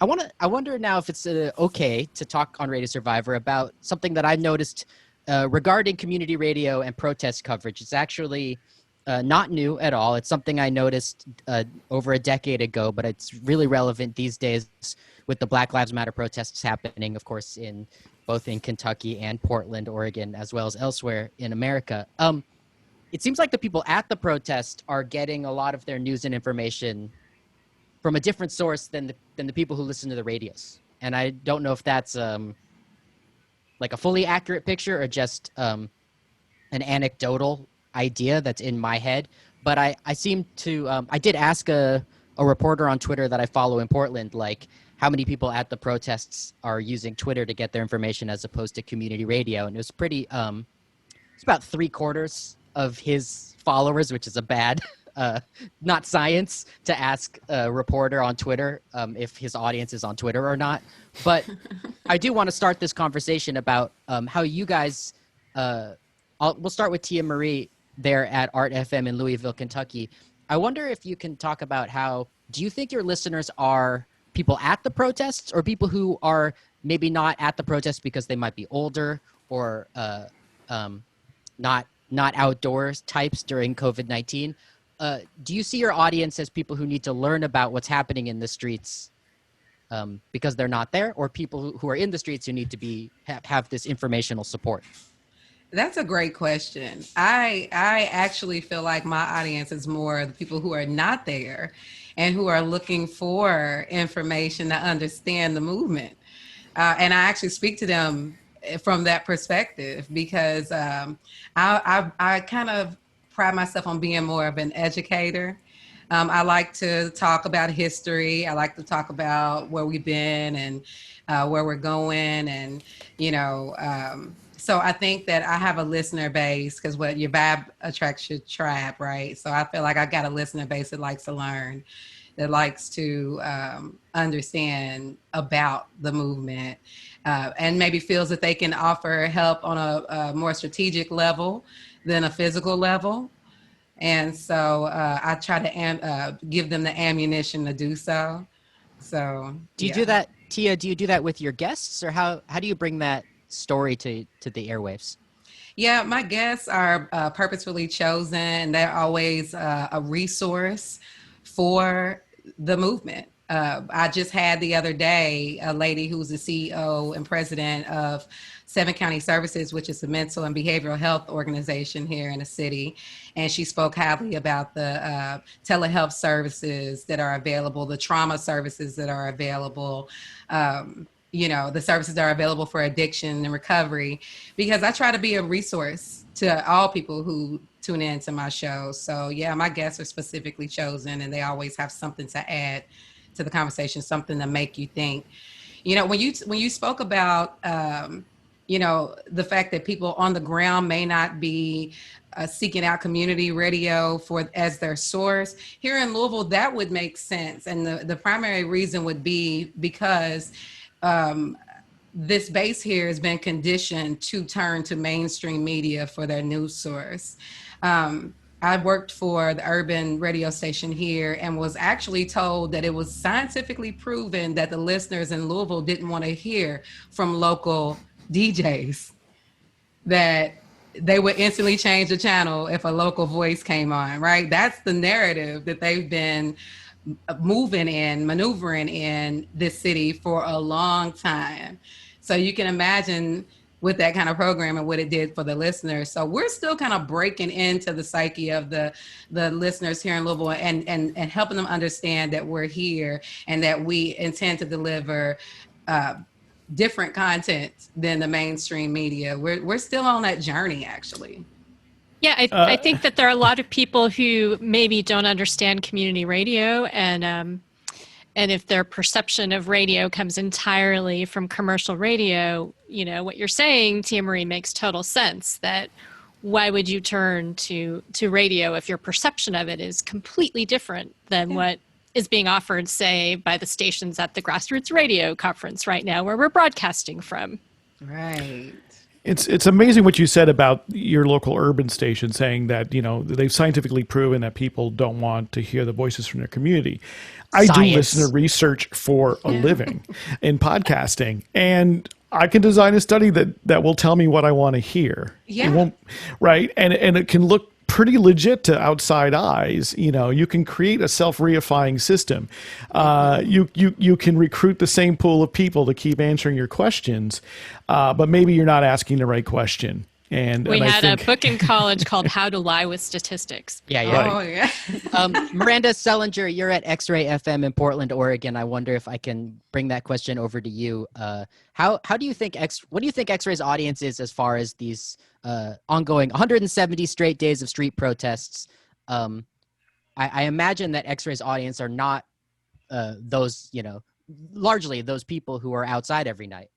I wonder now if it's okay to talk on Radio Survivor about something that I noticed regarding community radio and protest coverage. It's actually not new at all. It's something I noticed over a decade ago, but it's really relevant these days with the Black Lives Matter protests happening, of course, both in Kentucky and Portland, Oregon, as well as elsewhere in America. It seems like the people at the protest are getting a lot of their news and information from a different source than the people who listen to the radios. And I don't know if that's like a fully accurate picture or just an anecdotal idea that's in my head. But I seem to, I did ask a reporter on Twitter that I follow in Portland, like how many people at the protests are using Twitter to get their information as opposed to community radio. And it was pretty, it's about 3/4 of his followers, which is a bad not science to ask a reporter on Twitter if his audience is on Twitter or not. But I do want to start this conversation about how you guys, we'll start with Tia Marie there at Art FM in Louisville, Kentucky. I wonder if you can talk about do you think your listeners are people at the protests or people who are maybe not at the protests because they might be older or not outdoors types during COVID-19? Do you see your audience as people who need to learn about what's happening in the streets because they're not there, or people who are in the streets who need to have this informational support? That's a great question. I actually feel like my audience is more the people who are not there and who are looking for information to understand the movement. And I actually speak to them from that perspective because I kind of pride myself on being more of an educator. I like to talk about history. I like to talk about where we've been and where we're going. And, so I think that I have a listener base because what your vibe attracts your tribe, right? So I feel like I got a listener base that likes to learn, that likes to understand about the movement and maybe feels that they can offer help on a more strategic level than a physical level. And so I try to give them the ammunition to do so. So do you do that, Tia? Do you do that with your guests, or how do you bring that story to the airwaves? Yeah, my guests are purposefully chosen. They're always a resource for the movement. I just had the other day a lady who's the CEO and president of 7 County Services, which is a mental and behavioral health organization here in the city. And she spoke highly about the telehealth services that are available, the trauma services that are available, the services that are available for addiction and recovery, because I try to be a resource to all people who tune in to my show. So yeah, my guests are specifically chosen and they always have something to add to the conversation, something to make you think. When you spoke about the fact that people on the ground may not be seeking out community radio as their source. Here in Louisville, that would make sense. And the primary reason would be because this base here has been conditioned to turn to mainstream media for their news source. I worked for the urban radio station here and was actually told that it was scientifically proven that the listeners in Louisville didn't want to hear from local DJs, that they would instantly change the channel if a local voice came on, right? That's the narrative that they've been maneuvering in this city for a long time. So you can imagine with that kind of program and what it did for the listeners. So we're still kind of breaking into the psyche of the listeners here in Louisville and helping them understand that we're here and that we intend to deliver different content than the mainstream media. We're still on that journey, actually. Yeah, I think that there are a lot of people who maybe don't understand community radio, and if their perception of radio comes entirely from commercial radio, what you're saying, Tia Marie, makes total sense. That why would you turn to radio if your perception of it is completely different than what is being offered, say, by the stations at the Grassroots Radio Conference right now, where we're broadcasting from. Right. It's amazing what you said about your local urban station, saying that, they've scientifically proven that people don't want to hear the voices from their community. I do listen to research for a living in podcasting, and I can design a study that will tell me what I want to hear. Yeah. It won't, right? And it can look pretty legit to outside eyes. You can create a self-reifying system. You can recruit the same pool of people to keep answering your questions, but maybe you're not asking the right question. And we I had think, a book in college called How to Lie with Statistics. Yeah. Right. Oh, yeah. Miranda Selinger, you're at X-Ray FM in Portland, Oregon. I wonder if I can bring that question over to you. How do you think what do you think X-Ray's audience is as far as these ongoing 170 straight days of street protests? I imagine that X-Ray's audience are not those, largely those people who are outside every night.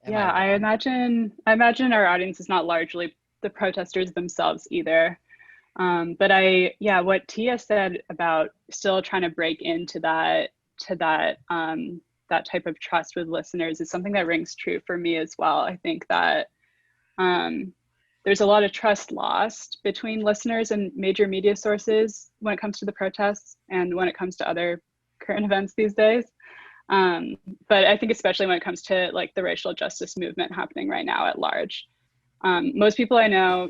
I imagine our audience is not largely the protesters themselves either. But what Tia said about still trying to break into that type of trust with listeners is something that rings true for me as well. I think that there's a lot of trust lost between listeners and major media sources when it comes to the protests and when it comes to other current events these days. But I think especially when it comes to like the racial justice movement happening right now at large. Most people I know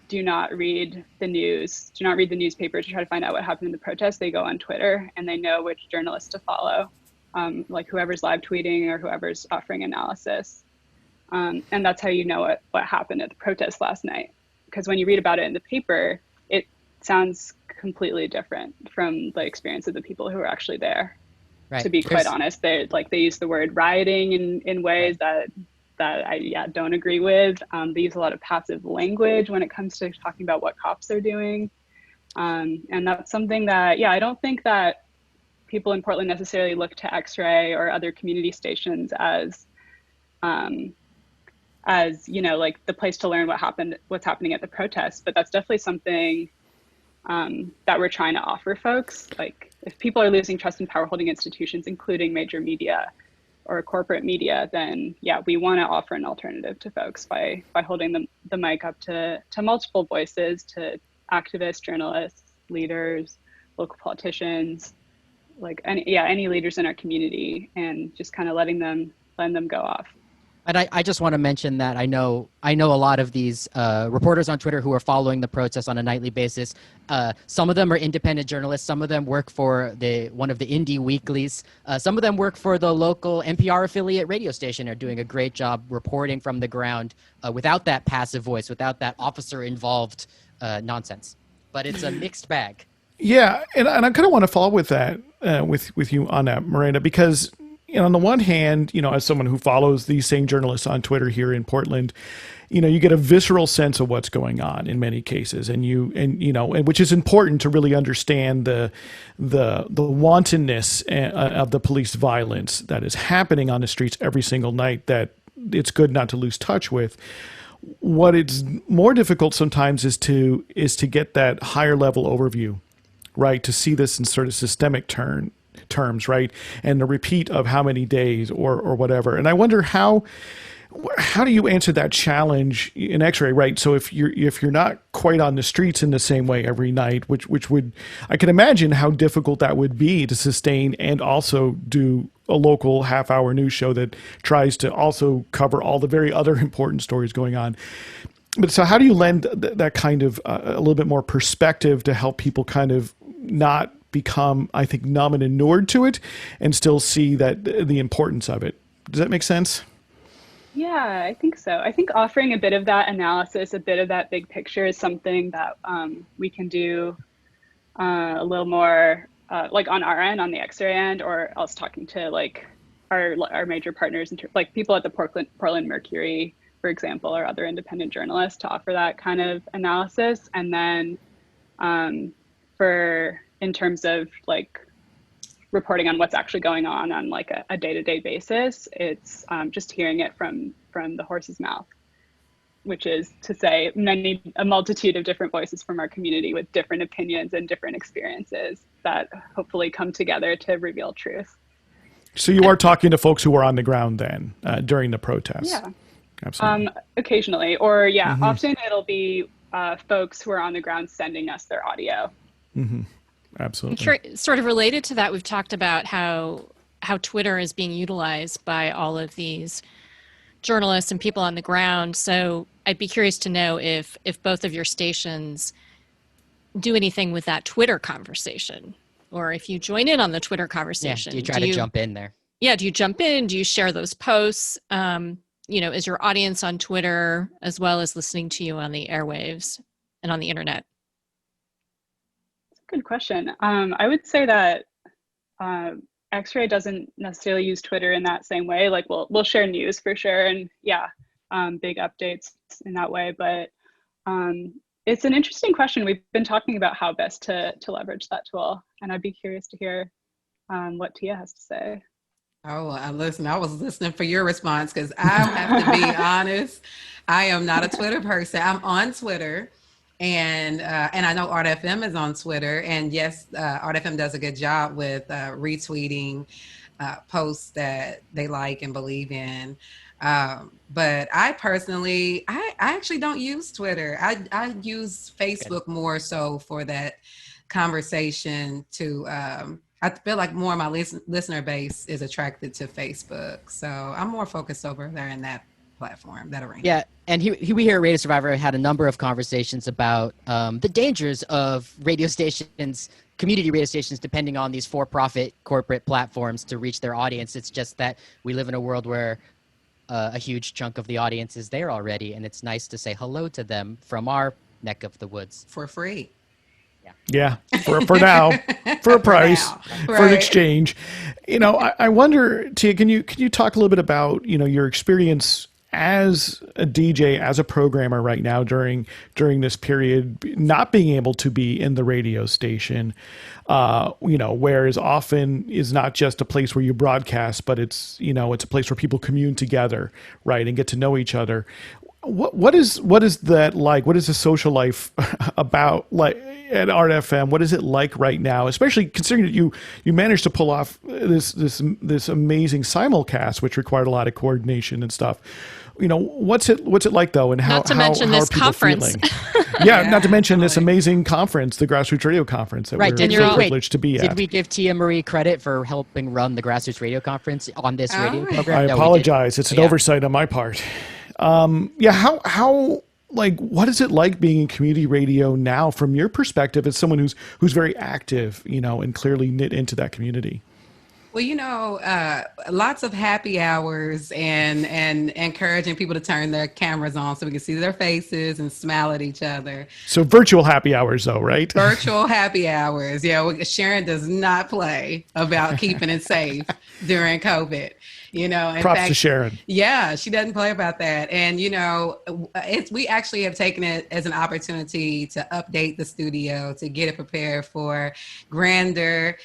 do not read the news, do not read the newspaper to try to find out what happened in the protests. They go on Twitter and they know which journalists to follow, like whoever's live tweeting or whoever's offering analysis. And that's how you know what happened at the protest last night. Because when you read about it in the paper, it sounds completely different from the experience of the people who are actually there. Right. To be quite honest, they use the word rioting in ways that I don't agree with. They use a lot of passive language when it comes to talking about what cops are doing. And that's something that, I don't think that people in Portland necessarily look to X-Ray or other community stations as like the place to learn what's happening at the protests. But that's definitely something that we're trying to offer folks. Like if people are losing trust in power holding institutions, including major media or corporate media, then we want to offer an alternative to folks by holding the mic up to multiple voices, to activists, journalists, leaders, local politicians, like any leaders in our community, and just kind of letting them go off. And I just want to mention that I know a lot of these reporters on Twitter who are following the protests on a nightly basis. Some of them are independent journalists. Some of them work for one of the indie weeklies. Some of them work for the local NPR affiliate radio station. Are doing a great job reporting from the ground without that passive voice, without that officer-involved nonsense. But it's a mixed bag. Yeah, and I kind of want to follow with that with you on that, Miranda, because on the one hand, as someone who follows these same journalists on Twitter here in Portland, you get a visceral sense of what's going on in many cases, and which is important to really understand the wantonness of the police violence that is happening on the streets every single night that it's good not to lose touch with. What it's more difficult sometimes is to get that higher level overview, right? To see this in sort of systemic terms, right? And the repeat of how many days or whatever. And I wonder how do you answer that challenge in X-ray, right? So if you're not quite on the streets in the same way every night, which would, I can imagine how difficult that would be to sustain and also do a local half-hour news show that tries to also cover all the very other important stories going on. But so how do you lend that kind of a little bit more perspective to help people kind of not become, I think, numb and inured to it and still see that the importance of it? Does that make sense? Yeah, I think so. I think offering a bit of that analysis, a bit of that big picture is something that we can do a little more like on our end, on the X-ray end, or else talking to like our major partners, like people at the Portland Mercury, for example, or other independent journalists to offer that kind of analysis. And then in terms of like reporting on what's actually going on like a day-to-day basis, it's just hearing it from the horse's mouth, which is to say a multitude of different voices from our community with different opinions and different experiences that hopefully come together to reveal truth. So you are talking to folks who are on the ground then during the protests? Yeah, absolutely. Occasionally, or often it'll be folks who are on the ground sending us their audio. Mm-hmm. Absolutely. Sort of related to that, we've talked about how Twitter is being utilized by all of these journalists and people on the ground. So I'd be curious to know if both of your stations do anything with that Twitter conversation, or if you join in on the Twitter conversation. Yeah, do you try to jump in there? Yeah, do you jump in? Do you share those posts? Is your audience on Twitter as well as listening to you on the airwaves and on the internet? Good question. I would say that X-ray doesn't necessarily use Twitter in that same way. Like we'll share news for sure, and big updates in that way. But it's an interesting question. We've been talking about how best to leverage that tool, and I'd be curious to hear what Tia has to say. Oh, listen, I was listening for your response because I have to be honest. I am not a Twitter person. I'm on Twitter. And I know Art FM is on Twitter, and yes, Art FM does a good job with retweeting posts that they like and believe in. But I personally, I actually don't use Twitter. I use Facebook more so for that conversation to, I feel like more of my listener base is attracted to Facebook. So I'm more focused over there in that platform, that arena. Yeah, and we here at Radio Survivor had a number of conversations about the dangers of radio stations, community radio stations, depending on these for-profit corporate platforms to reach their audience. It's just that we live in a world where a huge chunk of the audience is there already, and it's nice to say hello to them from our neck of the woods. For free. Yeah, for now, for a price, for an exchange. I wonder, Tia, can you talk a little bit about your experience as a DJ, as a programmer right now during this period, not being able to be in the radio station, whereas often is not just a place where you broadcast, but it's a place where people commune together, right, and get to know each other. What is that like? What is the social life about like at Art FM? What is it like right now, especially considering that you managed to pull off this amazing simulcast, which required a lot of coordination and stuff. What's it like though, and how not to mention how this are people conference. Yeah, not to mention this amazing conference, the Grassroots Radio Conference that we're so privileged to be at. Did we give Tia Marie credit for helping run the Grassroots Radio Conference on this radio program? I apologize. It's an oversight on my part. How what is it like being in community radio now from your perspective as someone who's very active, and clearly knit into that community? Well, lots of happy hours and encouraging people to turn their cameras on so we can see their faces and smile at each other. So virtual happy hours though, right? Virtual happy hours. Yeah, Sharon does not play about keeping it safe during COVID. In Props to Sharon. Yeah, she doesn't play about that. And, we actually have taken it as an opportunity to update the studio, to get it prepared for grander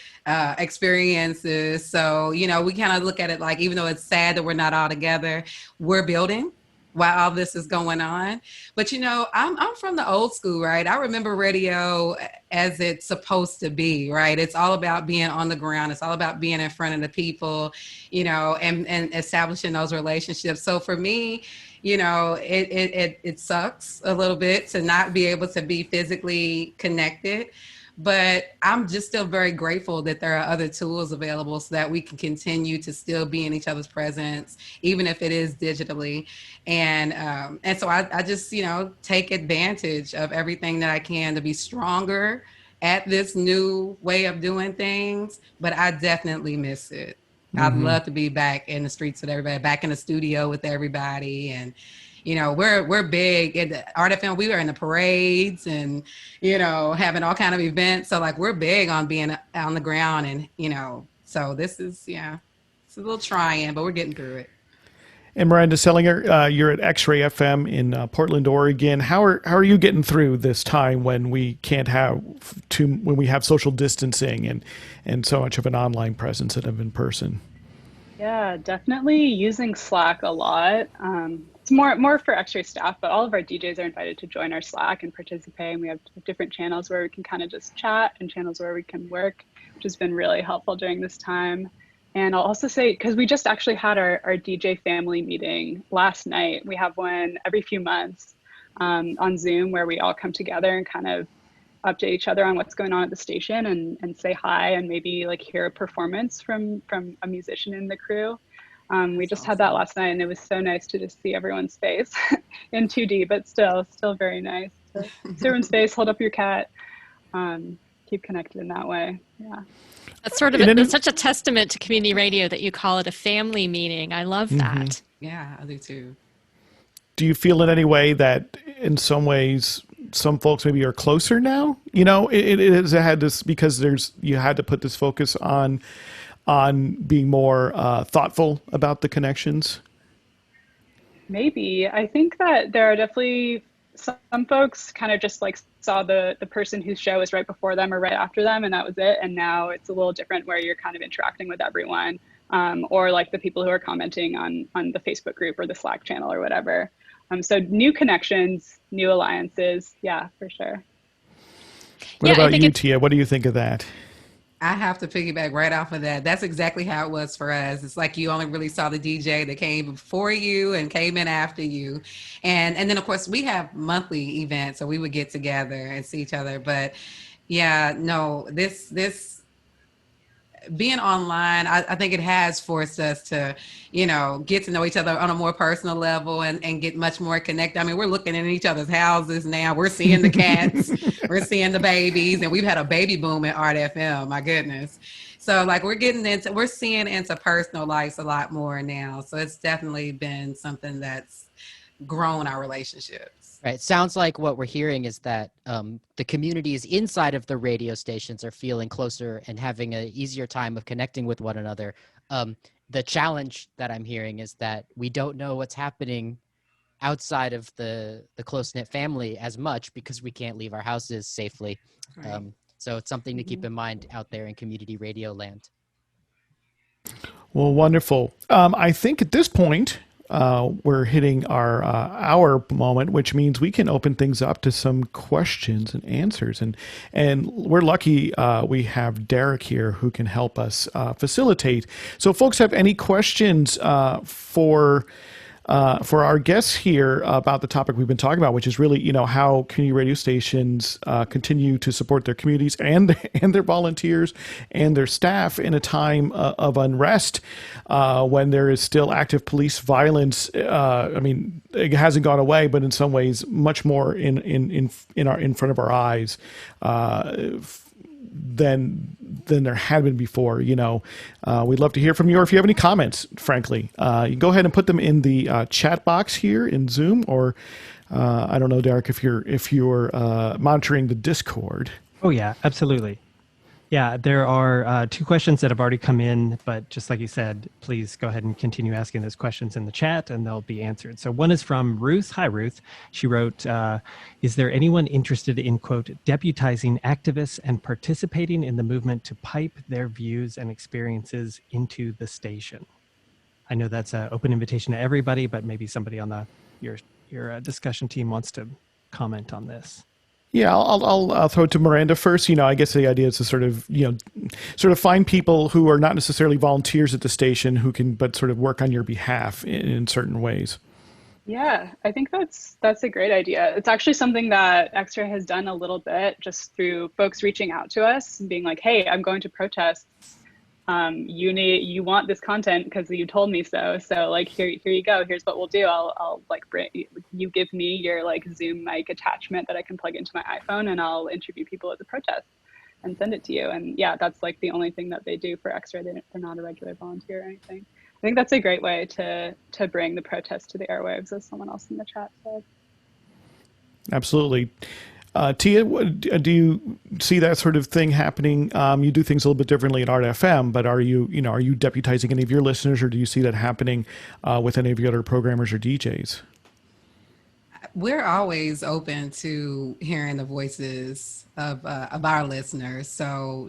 experiences, others. So, you know, we kind of look at it like, even though it's sad that we're not all together, we're building while all this is going on. But, you know, I'm from the old school, right? I remember radio as it's supposed to be, right? It's all about being on the ground. It's all about being in front of the people, you know, and establishing those relationships. So for me, you know, it sucks a little bit to not be able to be physically connected. But I'm just still very grateful that there are other tools available so that we can continue to still be in each other's presence, even if it is digitally. And so I just, you know, take advantage of everything that I can to be stronger at this new way of doing things. But I definitely miss it. I'd love to be back in the streets with everybody, back in the studio with everybody. And, you know, we're big at Art FM. We were in the parades and, you know, having all kind of events. So like, we're big on being on the ground and, you know, so this is, yeah, it's a little trying, but we're getting through it. And Miranda Selinger, you're at X-Ray FM in Portland, Oregon. How are you getting through this time when we can't when we have social distancing and so much of an online presence instead of in person? Yeah, definitely using Slack a lot. It's more for X-Ray staff, but all of our DJs are invited to join our Slack and participate. And we have different channels where we can kind of just chat and channels where we can work, which has been really helpful during this time. And I'll also say, because we just actually had our DJ family meeting last night. We have one every few months on Zoom where we all come together and kind of update each other on what's going on at the station and say hi and maybe like hear a performance from a musician in the crew. We just had that last night and it was so nice to just see everyone's face in 2D, but still very nice to see everyone's face, hold up your cat, keep connected in that way. Yeah. That's sort of it's such a testament to community radio that you call it a family meeting. I love that. Yeah, I do too. Do you feel in any way that in some ways some folks maybe are closer now? You know, it had this because you had to put this focus on being more thoughtful about the connections. Maybe. I think that there are definitely some folks kind of just like saw the person whose show was right before them or right after them, and that was it. And now it's a little different where you're kind of interacting with everyone, or like the people who are commenting on the Facebook group or the Slack channel or whatever. So new connections, new alliances. Yeah, for sure. What about you, Tia? What do you think of that? I have to piggyback right off of that. That's exactly how it was for us. It's like you only really saw the DJ that came before you and came in after you. And then, of course, we have monthly events, so we would get together and see each other. But, yeah, no, this being online, I think it has forced us to, you know, get to know each other on a more personal level and get much more connected. I mean, we're looking in each other's houses now. We're seeing the cats, we're seeing the babies, and we've had a baby boom at Art FM. My goodness. So like we're seeing into personal lives a lot more now. So it's definitely been something that's grown our relationships. Right. Sounds like what we're hearing is that the communities inside of the radio stations are feeling closer and having an easier time of connecting with one another. The challenge that I'm hearing is that we don't know what's happening outside of the close-knit family as much because we can't leave our houses safely. Right. So it's something to keep in mind out there in community radio land. Well, wonderful. I think at this point, we're hitting our hour moment, which means we can open things up to some questions and answers. And we're lucky we have Derek here who can help us facilitate. So if folks have any questions for our guests here about the topic we've been talking about, which is really, you know, how community radio stations continue to support their communities and their volunteers and their staff in a time of unrest when there is still active police violence. I mean, it hasn't gone away, but in some ways, much more in front of our eyes than there had been before. You know, we'd love to hear from you, or if you have any comments, frankly, you can go ahead and put them in the chat box here in Zoom, or I don't know, Derek, if you're monitoring the Discord. Oh yeah, absolutely. Yeah, there are two questions that have already come in, but just like you said, please go ahead and continue asking those questions in the chat and they'll be answered. So one is from Ruth. Hi, Ruth. She wrote, is there anyone interested in, quote, deputizing activists and participating in the movement to pipe their views and experiences into the station? I know that's an open invitation to everybody, but maybe somebody on your discussion team wants to comment on this. Yeah, I'll throw it to Miranda first. I guess the idea is to sort of find people who are not necessarily volunteers at the station who can, but sort of work on your behalf in certain ways. Yeah, I think that's a great idea. It's actually something that X-Ray has done a little bit just through folks reaching out to us and being like, hey, I'm going to protest. You want this content because you told me so. So like, here you go. Here's what we'll do. I'll like you give me your like Zoom mic attachment that I can plug into my iPhone, and I'll interview people at the protest and send it to you. And yeah, that's like the only thing that they do for X-Ray. They're not a regular volunteer or anything. I think that's a great way to bring the protest to the airwaves, as someone else in the chat said. Absolutely. Tia, do you see that sort of thing happening? You do things a little bit differently at Art FM, but are you deputizing any of your listeners, or do you see that happening with any of your other programmers or DJs? We're always open to hearing the voices of our listeners. So,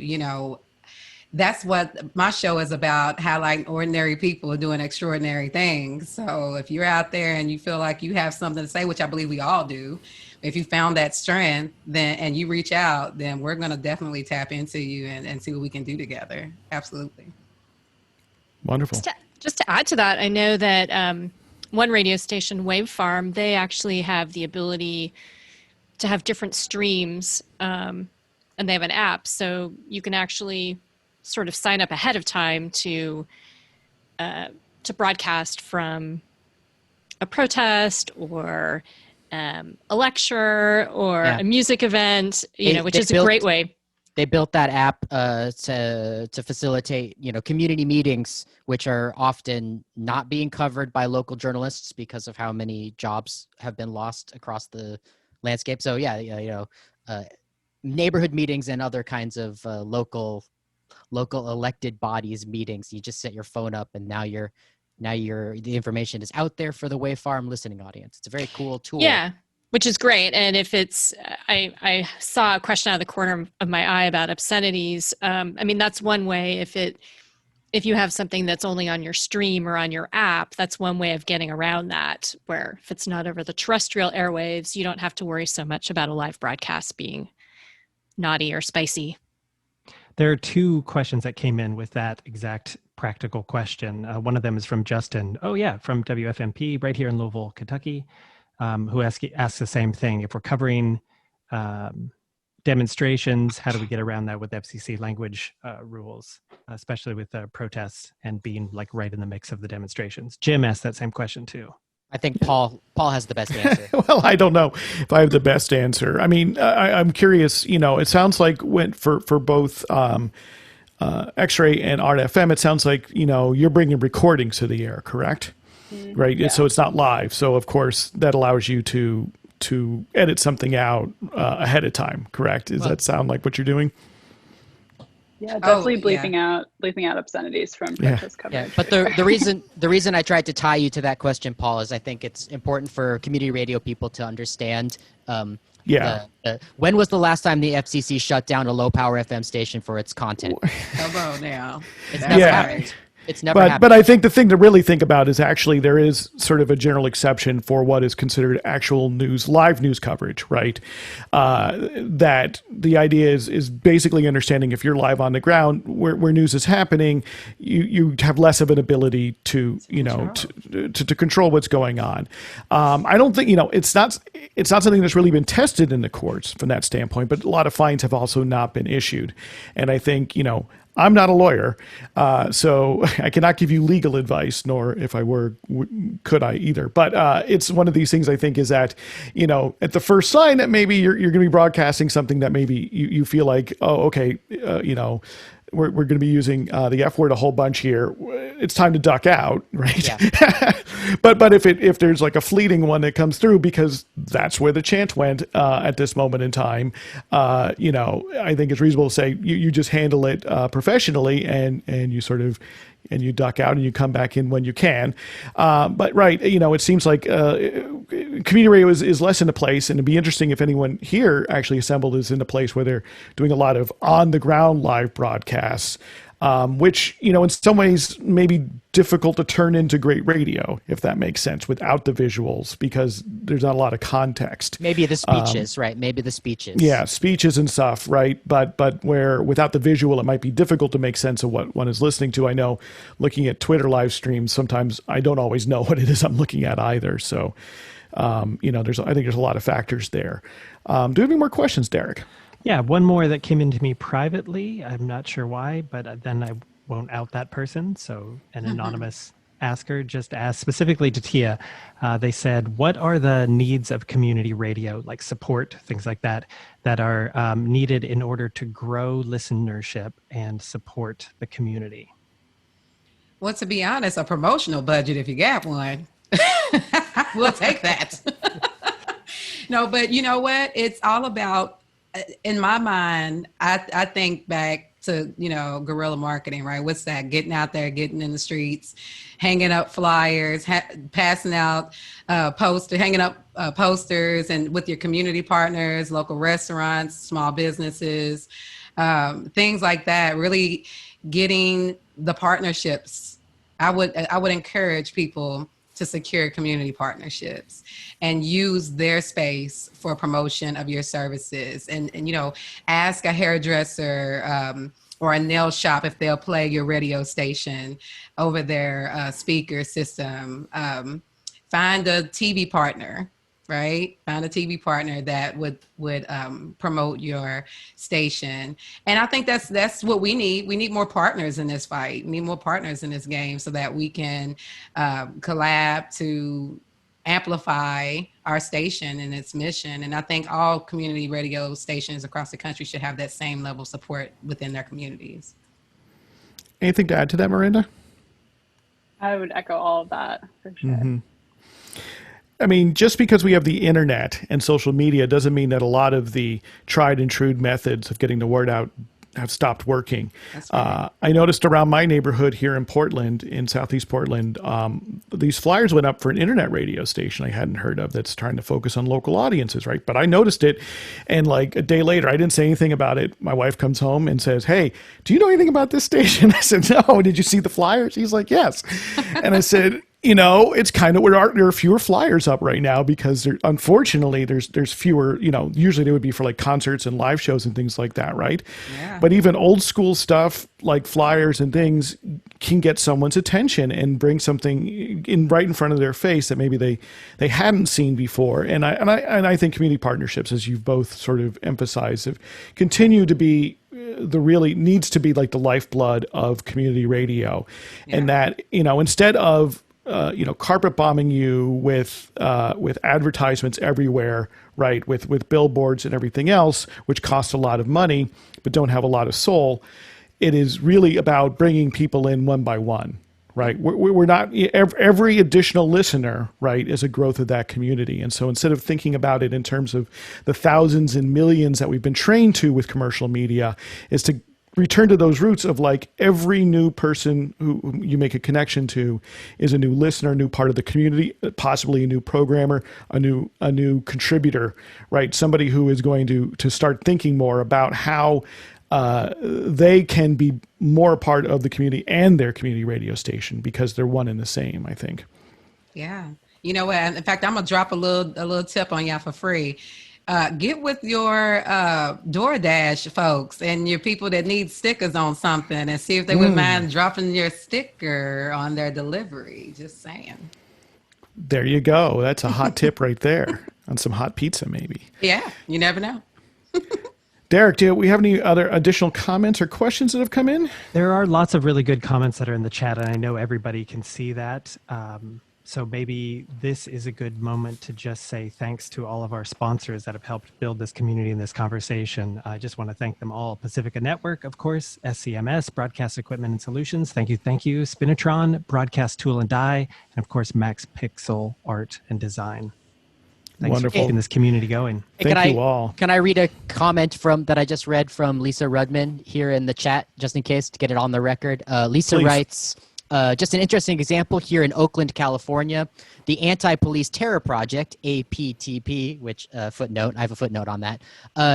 that's what my show is about, highlighting ordinary people doing extraordinary things. So if you're out there and you feel like you have something to say, which I believe we all do, if you found that strength and you reach out, then we're going to definitely tap into you and see what we can do together. Absolutely. Wonderful. Just to add to that, I know that one radio station, Wave Farm, they actually have the ability to have different streams, and they have an app. So you can actually sort of sign up ahead of time to broadcast from a protest or a lecture or a music event, which is a great way. They built that app to facilitate, community meetings, which are often not being covered by local journalists because of how many jobs have been lost across the landscape. So neighborhood meetings and other kinds of local elected bodies meetings. You just set your phone up, and now the information is out there for the Wave Farm listening audience. It's a very cool tool. Yeah, which is great. And if it's, I saw a question out of the corner of my eye about obscenities. That's one way. If you have something that's only on your stream or on your app, that's one way of getting around that, where if it's not over the terrestrial airwaves, you don't have to worry so much about a live broadcast being naughty or spicy. There are two questions that came in with that exact practical question. One of them is from Justin. Oh yeah, from WFMP right here in Louisville, Kentucky, who asks the same thing. If we're covering demonstrations, how do we get around that with FCC language rules, especially with protests and being like right in the mix of the demonstrations? Jim asked that same question too. I think Paul has the best answer. Well, I don't know if I have the best answer. I'm curious. It sounds like for both X-Ray and Art FM, it sounds like you're bringing recordings to the air, correct? Mm-hmm. Right. Yeah. So it's not live. So of course that allows you to edit something out ahead of time. Correct? Does that sound like what you're doing? Yeah, definitely bleeping out obscenities from protest coverage. Yeah, but the reason I tried to tie you to that question, Paul, is I think it's important for community radio people to understand. When was the last time the FCC shut down a low power FM station for its content? Come on now. It's never happened. It's never happened. But I think the thing to really think about is actually there is sort of a general exception for what is considered actual news, live news coverage, right? That the idea is basically understanding if you're live on the ground where news is happening, you have less of an ability to control what's going on. I don't think it's not something that's really been tested in the courts from that standpoint, but a lot of fines have also not been issued, and I think I'm not a lawyer, so I cannot give you legal advice, nor if I were, could I either. But it's one of these things I think is that, at the first sign that maybe you're going to be broadcasting something that maybe you feel like, oh, okay, we're going to be using the F word a whole bunch here. It's time to duck out, right? Yeah. but if there's like a fleeting one that comes through, because that's where the chant went at this moment in time, I think it's reasonable to say you just handle it professionally, and you sort of, and you duck out and you come back in when you can. But right, it seems like community radio is less into place, and it'd be interesting if anyone here actually assembled is in a place where they're doing a lot of on the ground live broadcasts, which, in some ways may be difficult to turn into great radio, if that makes sense, without the visuals, because there's not a lot of context. Maybe the speeches, right? Maybe the speeches. Yeah, speeches and stuff, right? But where without the visual, it might be difficult to make sense of what one is listening to. I know looking at Twitter live streams, sometimes I don't always know what it is I'm looking at either. So, I think there's a lot of factors there. Do you have any more questions, Derek? Yeah, one more that came into me privately. I'm not sure why, but then I won't out that person. So an anonymous asker just asked specifically to Tia. They said, what are the needs of community radio, like support, things like that are needed in order to grow listenership and support the community? Well, to be honest, a promotional budget, if you got one, we'll take that. No, but you know what? It's all about, in my mind, I think back to, guerrilla marketing, right? What's that? Getting out there, getting in the streets, hanging up flyers, passing out hanging up posters, and with your community partners, local restaurants, small businesses, things like that. Really getting the partnerships. I would encourage people to secure community partnerships and use their space for promotion of your services. And ask a hairdresser or a nail shop if they'll play your radio station over their speaker system. Find a TV partner, right? Find a TV partner that would promote your station. And I think that's what we need. We need more partners in this fight. We need more partners in this game so that we can collab to amplify our station and its mission. And I think all community radio stations across the country should have that same level of support within their communities. Anything to add to that, Miranda? I would echo all of that for sure. Mm-hmm. I mean, just because we have the internet and social media doesn't mean that a lot of the tried and true methods of getting the word out have stopped working. That's right. I noticed around my neighborhood here in Portland, in Southeast Portland, these flyers went up for an internet radio station I hadn't heard of that's trying to focus on local audiences, right? But I noticed it, and like a day later, I didn't say anything about it. My wife comes home and says, "Hey, do you know anything about this station?" I said, "No, did you see the flyers?" He's like, "Yes." And I said, it's kind of, there are fewer flyers up right now because unfortunately there's fewer, usually they would be for like concerts and live shows and things like that, right? Yeah. But even old school stuff like flyers and things can get someone's attention and bring something right in front of their face that maybe they hadn't seen before. And I think community partnerships, as you've both sort of emphasized, have continued to be needs to be like the lifeblood of community radio. Yeah. And that, instead of carpet bombing you with advertisements everywhere, right? With billboards and everything else, which costs a lot of money, but don't have a lot of soul. It is really about bringing people in one by one, right? We're not, every additional listener, right, is a growth of that community. And so instead of thinking about it in terms of the thousands and millions that we've been trained to with commercial media, is to return to those roots of like every new person who you make a connection to is a new listener, a new part of the community, possibly a new programmer, a new contributor, right? Somebody who is going to start thinking more about how they can be more a part of the community and their community radio station because they're one and the same, I think. Yeah. You know what? In fact, I'm gonna drop a little tip on y'all for free. Get with your DoorDash folks and your people that need stickers on something and see if they wouldn't mind dropping your sticker on their delivery. Just saying. There you go. That's a hot tip right there on some hot pizza, maybe. Yeah, you never know. Derek, do we have any other additional comments or questions that have come in? There are lots of really good comments that are in the chat, and I know everybody can see that. So maybe this is a good moment to just say thanks to all of our sponsors that have helped build this community and this conversation. I just want to thank them all. Pacifica Network, of course, SCMS, Broadcast Equipment and Solutions. Thank you. Spinatron, Broadcast Tool and Die, and of course, Max Pixel Art and Design. Thanks Wonderful. for keeping this community going. Thank you all. Can I read a comment that I just read from Lisa Rudman here in the chat, just in case, to get it on the record? Lisa Please. writes, just an interesting example here in Oakland, California, the Anti-Police Terror Project, APTP, which footnote, I have a footnote on that,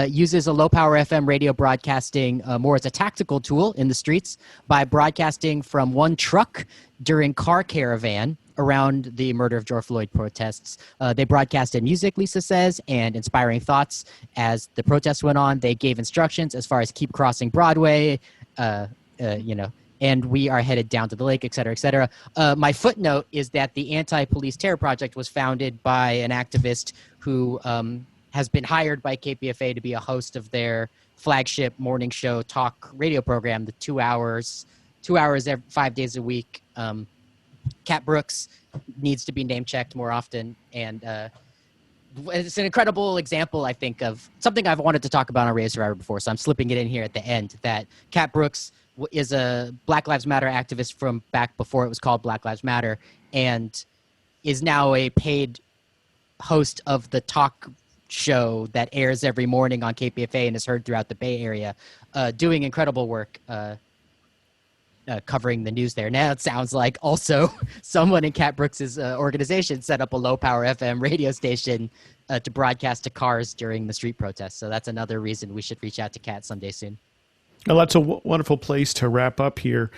uses a low-power FM radio broadcasting more as a tactical tool in the streets by broadcasting from one truck during car caravan around the murder of George Floyd protests. They broadcasted music, Lisa says, and inspiring thoughts as the protests went on. They gave instructions as far as keep crossing Broadway, and we are headed down to the lake, et cetera, et cetera. My footnote is that the Anti-Police Terror Project was founded by an activist who has been hired by KPFA to be a host of their flagship morning show talk radio program, the 2 hours, 5 days a week. Kat Brooks needs to be name checked more often, and it's an incredible example, I think, of something I've wanted to talk about on Radio Survivor before, so I'm slipping it in here at the end, that Kat Brooks is a Black Lives Matter activist from back before it was called Black Lives Matter, and is now a paid host of the talk show that airs every morning on KPFA and is heard throughout the Bay Area, doing incredible work covering the news there. Now it sounds like also someone in Kat Brooks's organization set up a low-power FM radio station to broadcast to cars during the street protests. So that's another reason we should reach out to Kat someday soon. Well, that's a wonderful place to wrap up here.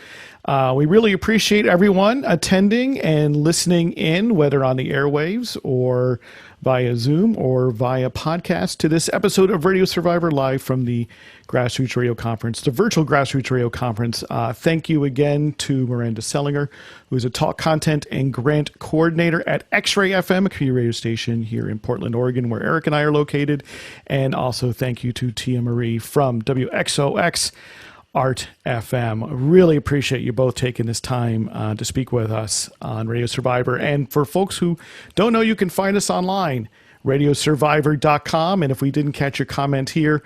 We really appreciate everyone attending and listening in, whether on the airwaves or via Zoom or via podcast, to this episode of Radio Survivor live from the Grassroots Radio Conference, the virtual Grassroots Radio Conference. Thank you again to Miranda Selinger, who is a talk content and grant coordinator at X-Ray FM, a community radio station here in Portland, Oregon, where Eric and I are located. And also thank you to Tia Marie from WXOX Art FM. Really appreciate you both taking this time to speak with us on Radio Survivor. And for folks who don't know, you can find us online, radiosurvivor.com. And if we didn't catch your comment here,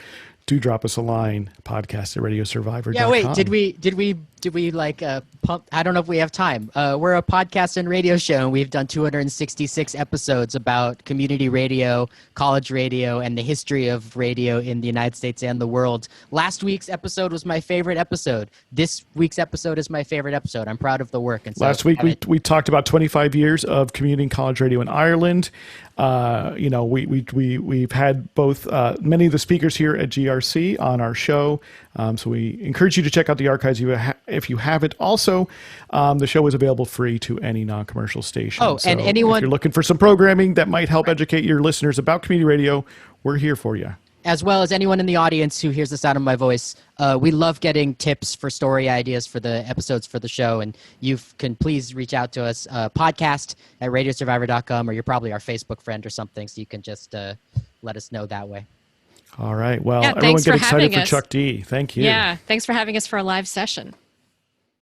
do drop us a line, podcast@radiosurvivor.com. Yeah, wait, did we like pump? I don't know if we have time. We're a podcast and radio show, and we've done 266 episodes about community radio, college radio, and the history of radio in the United States and the world. Last week's episode was my favorite episode. This week's episode is my favorite episode. I'm proud of the work. And so last week we talked about 25 years of community and college radio in Ireland. We've had both many of the speakers here at GRC on our show, so we encourage you to check out the archives if you haven't. Also, the show is available free to any non-commercial station. Oh, so and anyone, if you're looking for some programming that might help educate your listeners about community radio, we're here for you. As well as anyone in the audience who hears the sound of my voice, we love getting tips for story ideas for the episodes for the show, and you can please reach out to us, podcast@radiosurvivor.com, or you're probably our Facebook friend or something, so you can just let us know that way. All right. Well, Yeah, everyone get excited for us. Chuck D. Thank you. Yeah, thanks for having us for a live session.